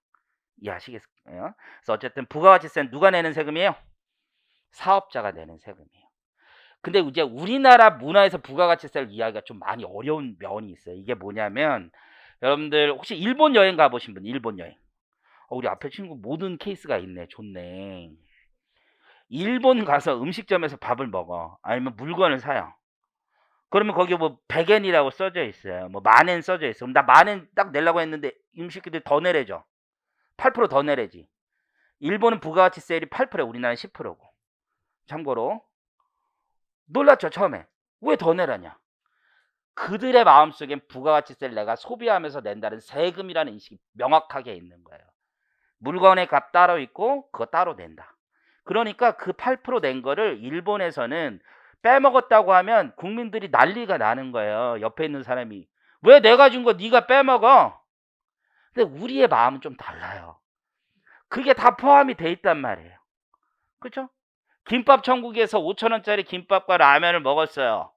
이해하시겠어요? 그래서 어쨌든 부가가치세는 누가 내는 세금이에요? 사업자가 내는 세금이에요. 근데 이제 우리나라 문화에서 부가가치세를 이해하기가 좀 많이 어려운 면이 있어요. 이게 뭐냐면 여러분들 혹시 일본 여행 가보신 분? 일본 여행. 우리 앞에 친구 모든 케이스가 있네. 좋네. 일본 가서 음식점에서 밥을 먹어. 아니면 물건을 사요. 그러면 거기 뭐 100엔이라고 써져 있어요. 뭐 10,000엔 써져 있어. 그럼 나 10,000엔 딱 내려고 했는데 음식들이 더 내래죠. 8% 더 내래지. 일본은 부가가치세율이 8%, 우리나라는 10%고. 참고로 놀랐죠, 처음에. 왜 더 내라냐? 그들의 마음속엔 부가가치세를 내가 소비하면서 낸다는 세금이라는 인식이 명확하게 있는 거예요. 물건의 값 따로 있고 그거 따로 낸다. 그러니까 그 8%낸 거를 일본에서는 빼먹었다고 하면 국민들이 난리가 나는 거예요. 옆에 있는 사람이. 왜 내가 준 거 네가 빼먹어? 근데 우리의 마음은 좀 달라요. 그게 다 포함이 돼 있단 말이에요. 그렇죠? 김밥 천국에서 5,000원짜리 김밥과 라면을 먹었어요.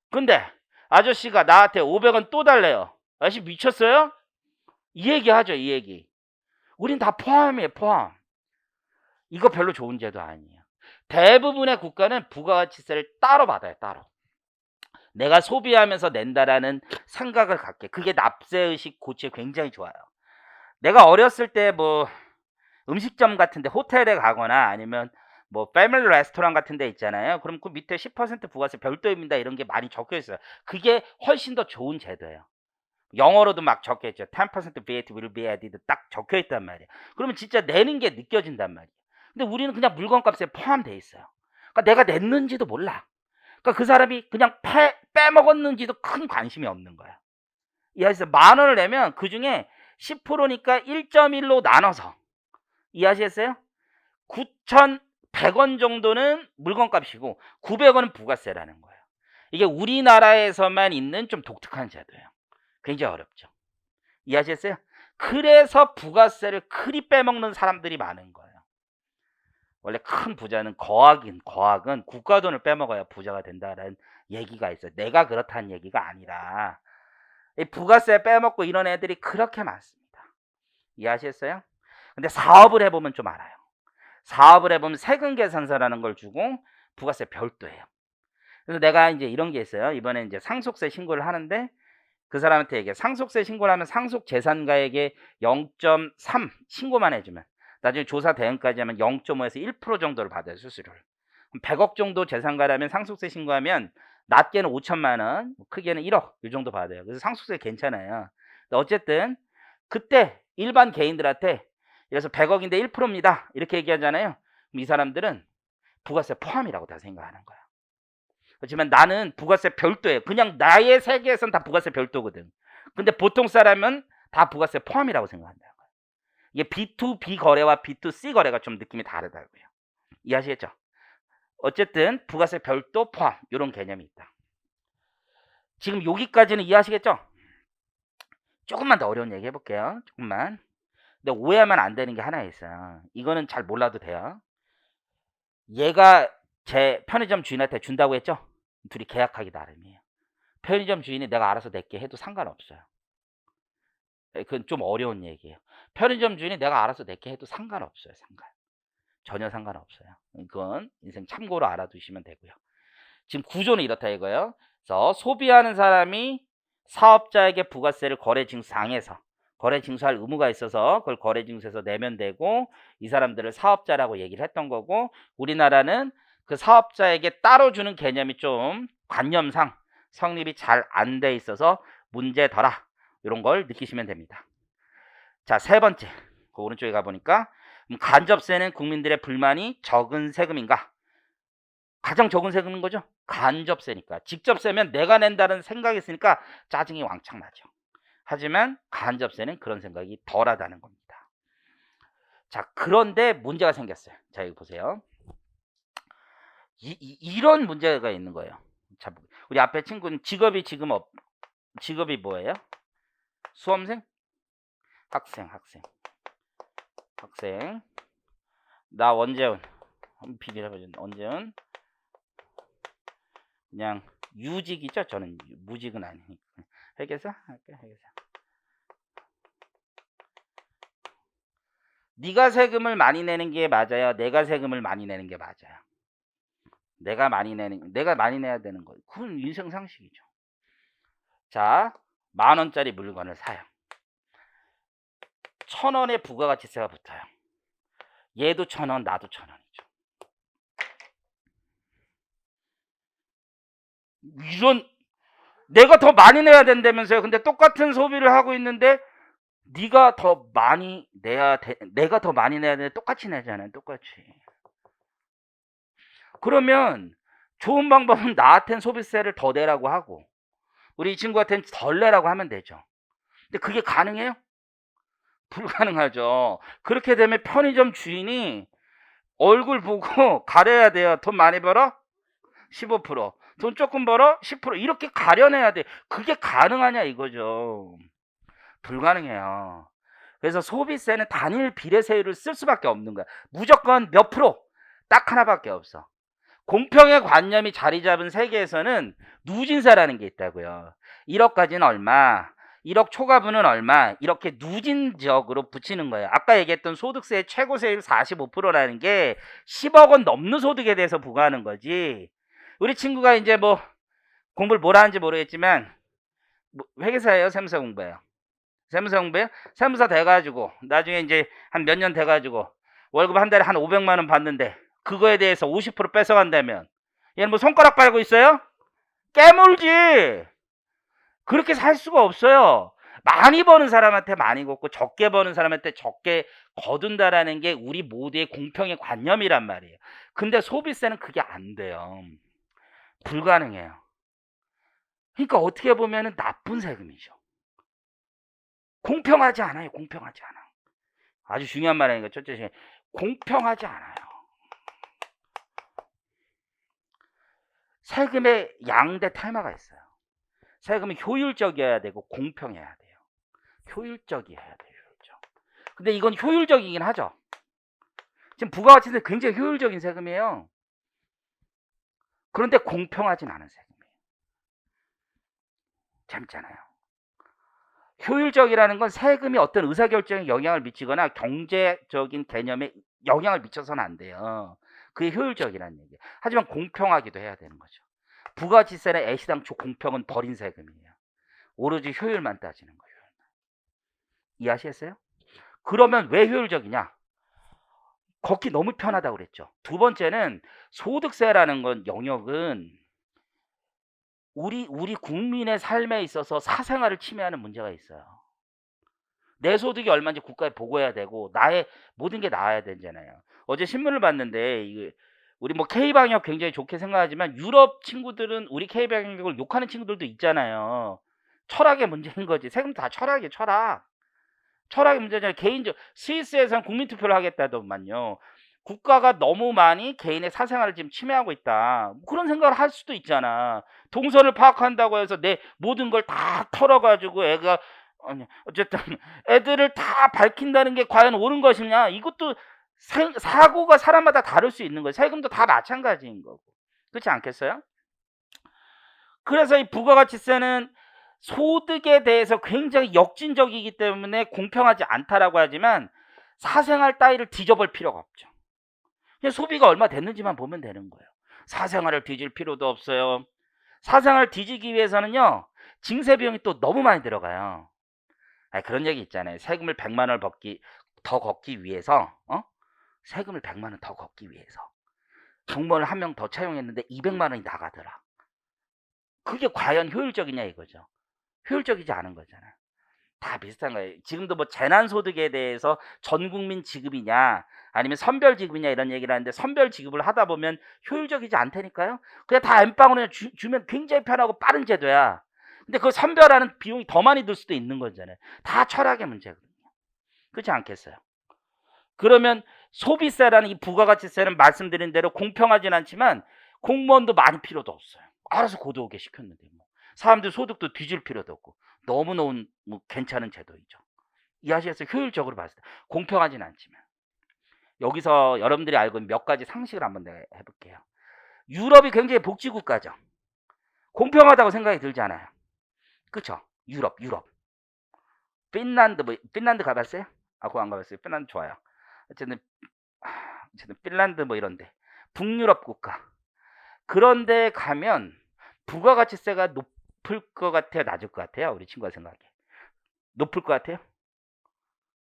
근데 아저씨가 나한테 500원 또 달래요. 아저씨 미쳤어요? 이 얘기 하죠, 이 얘기. 우린 다 포함이에요, 포함. 이거 별로 좋은 제도 아니에요. 대부분의 국가는 부가가치세를 따로 받아요, 따로. 내가 소비하면서 낸다라는 생각을 갖게. 그게 납세의식 고치에 굉장히 좋아요. 내가 어렸을 때 뭐 음식점 같은데 호텔에 가거나 아니면 뭐 패밀리 레스토랑 같은 데 있잖아요. 그럼 그 밑에 10% 부가세 별도입니다 이런 게 많이 적혀 있어요. 그게 훨씬 더 좋은 제도예요. 영어로도 막 적혀 있죠. 10% VAT will be added 딱 적혀 있단 말이에요. 그러면 진짜 내는 게 느껴진단 말이에요. 근데 우리는 그냥 물건값에 포함되어 있어요. 그러니까 내가 냈는지도 몰라. 그러니까 그 사람이 그냥 빼먹었는지도 큰 관심이 없는 거야. 이해하시죠? 10,000원을 내면 그 중에 10%니까 1.1로 나눠서 이해하시겠어요? 9,100원 정도는 물건값이고 900원은 부가세라는 거예요. 이게 우리나라에서만 있는 좀 독특한 제도예요. 굉장히 어렵죠. 이해하시겠어요? 그래서 부가세를 그리 빼먹는 사람들이 많은 거예요. 원래 큰 부자는 거학은 국가 돈을 빼먹어야 부자가 된다는 얘기가 있어요. 내가 그렇다는 얘기가 아니라 이 부가세 빼먹고 이런 애들이 그렇게 많습니다. 이해하시겠어요? 근데 사업을 해보면 좀 알아요. 사업을 해보면 세금 계산서라는 걸 주고 부가세 별도예요. 그래서 내가 이제 이런 게 있어요. 이번에 이제 상속세 신고를 하는데 그 사람한테 얘기해. 상속세 신고를 하면 상속재산가액의 0.3 신고만 해주면 나중에 조사 대응까지 하면 0.5에서 1% 정도를 받아요. 수수료를. 100억 정도 재산가라면 상속세 신고하면 낮게는 5천만 원, 크게는 1억 이 정도 받아요. 그래서 상속세 괜찮아요. 어쨌든 그때 일반 개인들한테 그래서 100억인데 1%입니다. 이렇게 얘기하잖아요. 그럼 이 사람들은 부가세 포함이라고 다 생각하는 거야. 그렇지만 나는 부가세 별도예요. 그냥 나의 세계에선 다 부가세 별도거든. 근데 보통 사람은 다 부가세 포함이라고 생각한다는 거예요. 이게 B2B 거래와 B2C 거래가 좀 느낌이 다르다고요. 이해하시겠죠? 어쨌든 부가세 별도 포함 이런 개념이 있다. 지금 여기까지는 이해하시겠죠? 조금만 더 어려운 얘기 해볼게요. 조금만. 근데 오해하면 안 되는 게 하나 있어요. 이거는 잘 몰라도 돼요. 얘가 제 편의점 주인한테 준다고 했죠? 둘이 계약하기 나름이에요. 편의점 주인이 내가 알아서 낼게 해도 상관없어요. 그건 좀 어려운 얘기예요. 편의점 주인이 내가 알아서 낼게 해도 상관없어요. 전혀 상관없어요. 그건 인생 참고로 알아두시면 되고요. 지금 구조는 이렇다 이거예요. 그래서 소비하는 사람이 사업자에게 부가세를 거래징수상에서 거래징수할 의무가 있어서 그걸 거래징수에서 내면 되고 이 사람들을 사업자라고 얘기를 했던 거고 우리나라는 그 사업자에게 따로 주는 개념이 좀 관념상 성립이 잘 안 돼 있어서 문제더라. 이런 걸 느끼시면 됩니다. 자, 세 번째. 그 오른쪽에 가보니까 간접세는 국민들의 불만이 적은 세금인가? 가장 적은 세금인 거죠. 간접세니까. 직접세면 내가 낸다는 생각이 있으니까 짜증이 왕창 나죠. 하지만 간접세는 그런 생각이 덜하다는 겁니다. 자, 그런데 문제가 생겼어요. 자, 여기 보세요. 이런 문제가 있는 거예요. 자, 우리 앞에 친구는 직업이 뭐예요? 수험생? 학생. 나 원재훈. 비밀해보죠. 원재훈. 그냥 유직이죠. 저는 무직은 아니니까. 회계사? 회계사. 네가 세금을 많이 내는 게 맞아요? 내가 세금을 많이 내는 게 맞아요? 내가 많이 내야 되는 거예요. 그건 인생 상식이죠. 자, 10,000원짜리 물건을 사요. 1,000원의 부가가치세가 붙어요. 얘도 1,000원, 나도 1,000원이죠. 이런 내가 더 많이 내야 된다면서요. 근데 똑같은 소비를 하고 있는데 네가 더 많이 내야 돼. 내가 더 많이 내야 되는데 똑같이 내잖아요. 똑같이. 그러면 좋은 방법은 나한텐 소비세를 더 내라고 하고 우리 이 친구한테는 덜 내라고 하면 되죠. 근데 그게 가능해요? 불가능하죠. 그렇게 되면 편의점 주인이 얼굴 보고 가려야 돼요. 돈 많이 벌어? 15%. 돈 조금 벌어? 10%. 이렇게 가려내야 돼. 그게 가능하냐 이거죠. 불가능해요. 그래서 소비세는 단일 비례세율을 쓸 수밖에 없는 거야. 무조건 몇 프로? 딱 하나밖에 없어. 공평의 관념이 자리 잡은 세계에서는 누진세라는 게 있다고요. 1억까지는 얼마, 1억 초과분은 얼마, 이렇게 누진적으로 붙이는 거예요. 아까 얘기했던 소득세의 최고세율 45%라는 게 10억 원 넘는 소득에 대해서 부과하는 거지. 우리 친구가 이제 뭐 공부를 뭘 하는지 모르겠지만 회계사예요, 세무사 공부예요? 세무사 공부예요? 세무사 돼가지고 나중에 이제 한 몇 년 돼가지고 월급 한 달에 한 500만 원 받는데 그거에 대해서 50% 뺏어간다면 얘는 뭐 손가락 빨고 있어요? 깨물지. 그렇게 살 수가 없어요. 많이 버는 사람한테 많이 걷고 적게 버는 사람한테 적게 거둔다라는 게 우리 모두의 공평의 관념이란 말이에요. 근데 소비세는 그게 안 돼요. 불가능해요. 그러니까 어떻게 보면은 나쁜 세금이죠. 공평하지 않아요. 공평하지 않아. 아주 중요한 말이니까 첫째, 공평하지 않아요. 세금의 양대 테마가 있어요. 세금은 효율적이어야 되고 공평해야 돼요. 효율적이어야 돼요. 효율적. 근데 이건 효율적이긴 하죠. 지금 부가가치세 굉장히 효율적인 세금이에요. 그런데 공평하진 않은 세금이에요. 재밌잖아요. 효율적이라는 건 세금이 어떤 의사결정에 영향을 미치거나 경제적인 개념에 영향을 미쳐서는 안 돼요. 그게 효율적이라는 얘기예요. 하지만 공평하기도 해야 되는 거죠. 부가가치세는 애시당초 공평은 버린 세금이에요. 오로지 효율만 따지는 거예요. 이해하시겠어요? 그러면 왜 효율적이냐? 걷기 너무 편하다고 그랬죠. 두 번째는 소득세라는 건 영역은 우리 국민의 삶에 있어서 사생활을 침해하는 문제가 있어요. 내 소득이 얼마인지 국가에 보고해야 되고 나의 모든 게 나와야 되잖아요. 어제 신문을 봤는데 우리 뭐 K방역 굉장히 좋게 생각하지만 유럽 친구들은 우리 K방역을 욕하는 친구들도 있잖아요. 철학의 문제인 거지. 세금 다 철학이에요. 철학. 철학의 문제잖아요. 개인적 스위스에서는 국민투표를 하겠다더만요. 국가가 너무 많이 개인의 사생활을 지금 침해하고 있다. 그런 생각을 할 수도 있잖아. 동선을 파악한다고 해서 내 모든 걸 다 털어가지고 애가 아니 어쨌든 애들을 다 밝힌다는 게 과연 옳은 것이냐? 이것도 사고가 사람마다 다를 수 있는 거예요. 세금도 다 마찬가지인 거고. 그렇지 않겠어요? 그래서 이 부가가치세는 소득에 대해서 굉장히 역진적이기 때문에 공평하지 않다라고 하지만 사생활 따위를 뒤져볼 필요가 없죠. 그냥 소비가 얼마 됐는지만 보면 되는 거예요. 사생활을 뒤질 필요도 없어요. 사생활을 뒤지기 위해서는요. 징세 비용이 또 너무 많이 들어가요. 그런 얘기 있잖아요. 세금을 100만 원을 더 걷기 위해서 세금을 100만 원 더 걷기 위해서 공무원을 한 명 더 채용했는데 200만 원이 나가더라. 그게 과연 효율적이냐 이거죠. 효율적이지 않은 거잖아요. 다 비슷한 거예요. 지금도 뭐 재난소득에 대해서 전국민 지급이냐 아니면 선별 지급이냐 이런 얘기를 하는데 선별 지급을 하다 보면 효율적이지 않다니까요. 그냥 다 엠빵으로 주면 굉장히 편하고 빠른 제도야. 근데 그 선별하는 비용이 더 많이 들 수도 있는 거잖아요. 다 철학의 문제거든요. 그렇지 않겠어요? 그러면 소비세라는 이 부가가치세는 말씀드린 대로 공평하진 않지만 공무원도 많이 필요도 없어요. 알아서 고도오게 시켰는데 뭐. 사람들 소득도 뒤질 필요도 없고 너무너무 뭐 괜찮은 제도이죠. 이해하시겠어요? 효율적으로 봤을 때 공평하진 않지만 여기서 여러분들이 알고 있는 몇 가지 상식을 한번 내가 해볼게요. 유럽이 굉장히 복지국가죠. 공평하다고 생각이 들지 않아요. 그쵸? 유럽 핀란드 가봤어요? 그거 안 가봤어요. 핀란드 좋아요. 어쨌든 핀란드 뭐 이런데 북유럽 국가 그런데 가면 부가가치세가 높을 것 같아요? 낮을 것 같아요? 우리 친구가 생각해. 높을 것 같아요?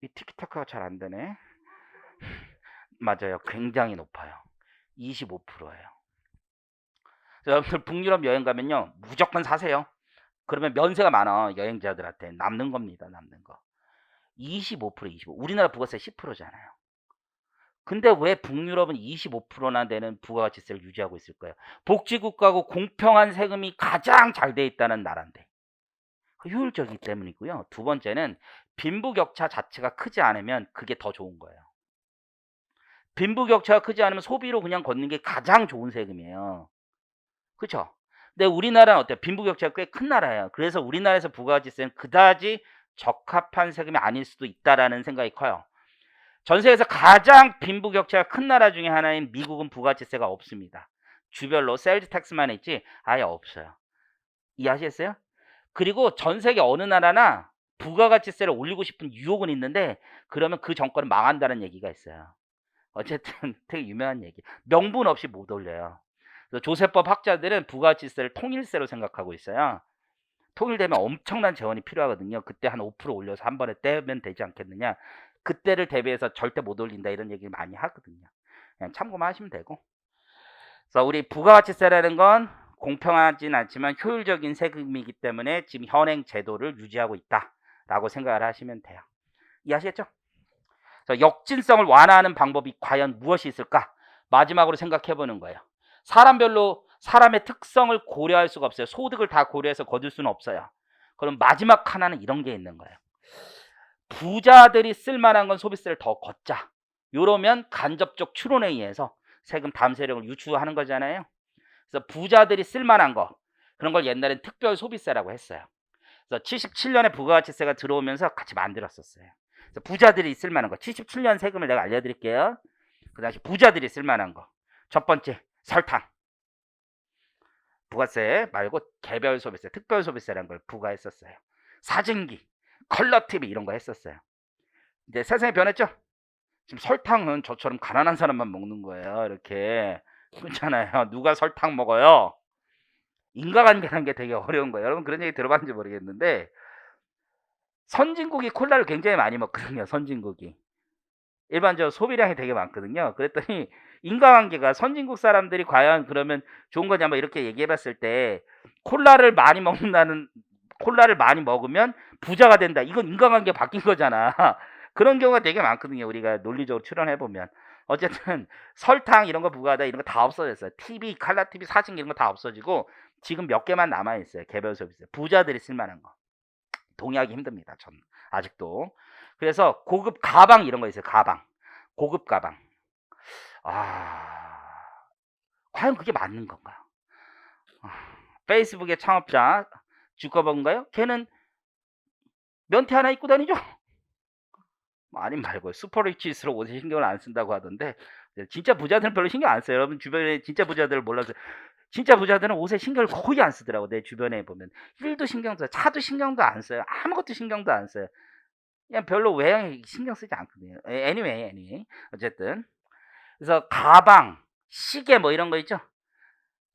이 티키타카가 잘 안 되네. 맞아요. 굉장히 높아요. 25%예요. 여러분들 북유럽 여행 가면요. 무조건 사세요. 그러면 면세가 많아. 여행자들한테 남는 겁니다. 남는 거. 25%. 우리나라 부가세 10%잖아요. 근데 왜 북유럽은 25%나 되는 부가가치세를 유지하고 있을까요? 복지국가고 공평한 세금이 가장 잘 돼 있다는 나라인데. 효율적이기 때문이고요. 두 번째는 빈부격차 자체가 크지 않으면 그게 더 좋은 거예요. 빈부격차가 크지 않으면 소비로 그냥 걷는 게 가장 좋은 세금이에요. 그렇죠? 근데 우리나라는 어때요? 빈부격차가 꽤 큰 나라예요. 그래서 우리나라에서 부가가치세는 그다지 적합한 세금이 아닐 수도 있다라는 생각이 커요. 전 세계에서 가장 빈부격차가 큰 나라 중에 하나인 미국은 부가가치세가 없습니다. 주별로 세일즈 텍스만 있지 아예 없어요. 이해하시겠어요? 그리고 전 세계 어느 나라나 부가가치세를 올리고 싶은 유혹은 있는데 그러면 그 정권은 망한다는 얘기가 있어요. 어쨌든 되게 유명한 얘기. 명분 없이 못 올려요. 그래서 조세법 학자들은 부가가치세를 통일세로 생각하고 있어요. 통일되면 엄청난 재원이 필요하거든요. 그때 한 5% 올려서 한 번에 떼면 되지 않겠느냐. 그때를 대비해서 절대 못 올린다 이런 얘기를 많이 하거든요. 그냥 참고만 하시면 되고. 그래서 우리 부가가치세라는 건 공평하진 않지만 효율적인 세금이기 때문에 지금 현행 제도를 유지하고 있다라고 생각을 하시면 돼요. 이해하시겠죠? 그래서 역진성을 완화하는 방법이 과연 무엇이 있을까? 마지막으로 생각해 보는 거예요. 사람별로 사람의 특성을 고려할 수가 없어요. 소득을 다 고려해서 거둘 수는 없어요. 그럼 마지막 하나는 이런 게 있는 거예요. 부자들이 쓸만한 건 소비세를 더 걷자. 이러면 간접적 추론에 의해서 세금 담세력을 유추하는 거잖아요. 그래서 부자들이 쓸만한 거 그런 걸 옛날엔 특별 소비세라고 했어요. 그래서 77년에 부가가치세가 들어오면서 같이 만들었었어요. 그래서 부자들이 쓸만한 거 77년 세금을 내가 알려드릴게요. 그 당시 부자들이 쓸만한 거 첫 번째 설탕 부가세 말고 개별 소비세 특별 소비세라는 걸 부과했었어요. 사진기 컬러 TV 이런 거 했었어요. 이제 세상이 변했죠. 지금 설탕은 저처럼 가난한 사람만 먹는 거예요. 이렇게 그렇잖아요. 누가 설탕 먹어요? 인과관계라는 게 되게 어려운 거예요. 여러분 그런 얘기 들어봤는지 모르겠는데 선진국이 콜라를 굉장히 많이 먹거든요. 선진국이 일반적으로 소비량이 되게 많거든요. 그랬더니 인과관계가 선진국 사람들이 과연 그러면 좋은 거냐 뭐 이렇게 얘기해 봤을 때 콜라를 많이 먹으면 부자가 된다. 이건 인과관계가 바뀐 거잖아. 그런 경우가 되게 많거든요. 우리가 논리적으로 추론해 보면. 어쨌든 설탕 이런 거 부과하다 이런 거 다 없어졌어요. TV, 칼라 TV, 사진 이런 거 다 없어지고 지금 몇 개만 남아 있어요. 개별 소비세. 부자들이 쓸 만한 거. 동의하기 힘듭니다. 전 아직도. 그래서 고급 가방 이런 거 있어요. 가방. 고급 가방. 과연 그게 맞는 건가요? 페이스북의 창업자 주커버그인가요? 걔는 면티 하나 입고 다니죠? 아님 말고요. 슈퍼리치스로 옷에 신경을 안 쓴다고 하던데 진짜 부자들은 별로 신경 안 써요. 여러분 주변에 진짜 부자들을 몰라서 진짜 부자들은 옷에 신경을 거의 안 쓰더라고. 내 주변에 보면 1도 신경도 써요. 차도 신경도 안 써요. 아무것도 신경도 안 써요. 그냥 별로 외형에 신경 쓰지 않거든요. anyway. 어쨌든 그래서 가방, 시계 뭐 이런 거 있죠.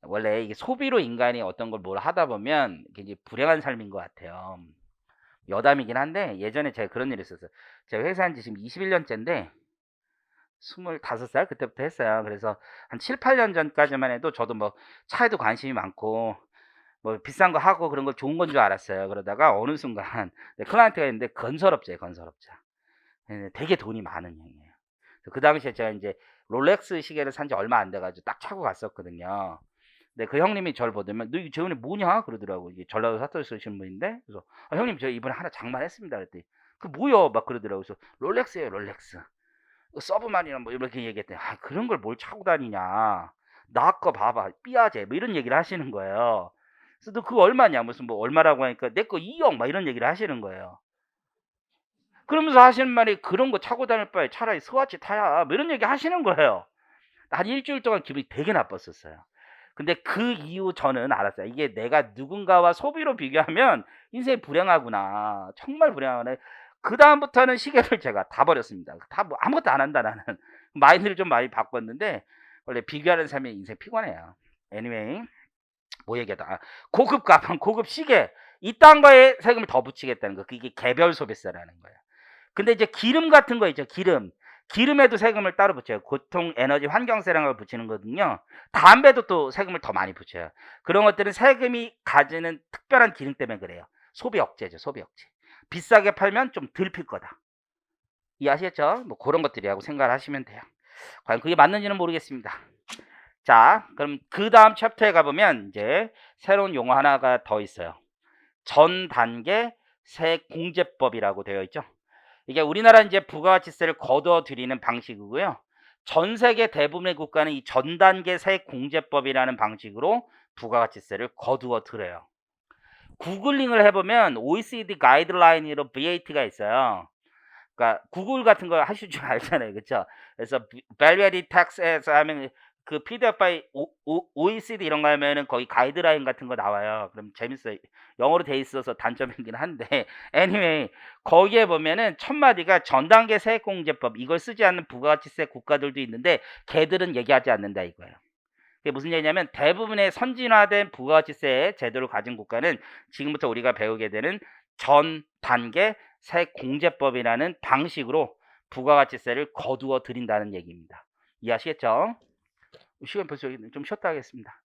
원래 이게 소비로 인간이 어떤 걸 뭘 하다 보면 굉장히 불행한 삶인 것 같아요. 여담이긴 한데 예전에 제가 그런 일이 있었어요. 제가 회사한 지 지금 21년째인데 25살 그때부터 했어요. 그래서 한 7, 8년 전까지만 해도 저도 뭐 차에도 관심이 많고 뭐 비싼 거 하고 그런 걸 좋은 건 줄 알았어요. 그러다가 어느 순간 클라이언트가 있는데 건설업자예요. 건설업자. 되게 돈이 많은 형이에요. 그 당시에 제가 이제 롤렉스 시계를 산 지 얼마 안 돼가지고 딱 차고 갔었거든요. 근데 그 형님이 저를 보더니 너 이거 재훈이 뭐냐 그러더라고. 이게 전라도 사투리 쓰시는 분인데 그래서 형님 저 이번에 하나 장만했습니다 그랬더니 그 뭐야 막 그러더라고. 그래서 롤렉스예요 롤렉스. 서브마리나 뭐 이렇게 얘기했더니 그런 걸 뭘 차고 다니냐 나 거 봐봐 삐아제 뭐 이런 얘기를 하시는 거예요. 그래서 너 그거 얼마냐 무슨 뭐 얼마라고 하니까 내 거 2억 막 이런 얘기를 하시는 거예요. 그러면서 하시는 말이 그런 거 차고 다닐 바에 차라리 스와치 타야 뭐 이런 얘기 하시는 거예요. 한 일주일 동안 기분이 되게 나빴었어요. 근데 그 이후 저는 알았어요. 이게 내가 누군가와 소비로 비교하면 인생이 불행하구나. 정말 불행하구나. 그다음부터는 시계를 제가 다 버렸습니다. 다 뭐 아무것도 안 한다 나는. 마인드를 좀 많이 바꿨는데 원래 비교하는 삶이 인생 피곤해요. anyway 뭐 얘기하다. 고급 가방, 고급 시계 이딴 거에 세금을 더 붙이겠다는 거. 그게 개별 소비세라는 거예요. 근데 이제 기름 같은 거 있죠. 기름에도 세금을 따로 붙여요. 고통, 에너지, 환경세라는 걸 붙이는 거거든요. 담배도 또 세금을 더 많이 붙여요. 그런 것들은 세금이 가지는 특별한 기능 때문에 그래요. 소비 억제죠. 소비 억제. 비싸게 팔면 좀 덜 필 거다. 이해하시겠죠? 뭐 그런 것들이라고 생각을 하시면 돼요. 과연 그게 맞는지는 모르겠습니다. 자, 그럼 그 다음 챕터에 가보면 이제 새로운 용어 하나가 더 있어요. 전 단계 세공제법이라고 되어 있죠. 이게 우리나라 이제 부가가치세를 거둬 들이는 방식이고요. 전 세계 대부분의 국가는 이 전 단계 세공제법이라는 방식으로 부가가치세를 거두어 들여요. 구글링을 해보면 OECD 가이드라인으로 VAT가 있어요. 그러니까 구글 같은 거 하실 줄 알잖아요, 그렇죠? 그래서 Value Added Tax에서 하면 그 PDF 파일 OECD 이런 거 하면은 거기 가이드라인 같은 거 나와요. 그럼 재밌어요. 영어로 돼 있어서 단점이긴 한데 anyway 거기에 보면은 첫 마디가 전 단계 세액공제법 이걸 쓰지 않는 부가가치세 국가들도 있는데 걔들은 얘기하지 않는다 이거예요. 그게 무슨 얘기냐면 대부분의 선진화된 부가가치세 제도를 가진 국가는 지금부터 우리가 배우게 되는 전 단계 세공제법이라는 방식으로 부가가치세를 거두어 들인다는 얘기입니다. 이해하시겠죠? 시간 벌써 좀 쉬었다 하겠습니다.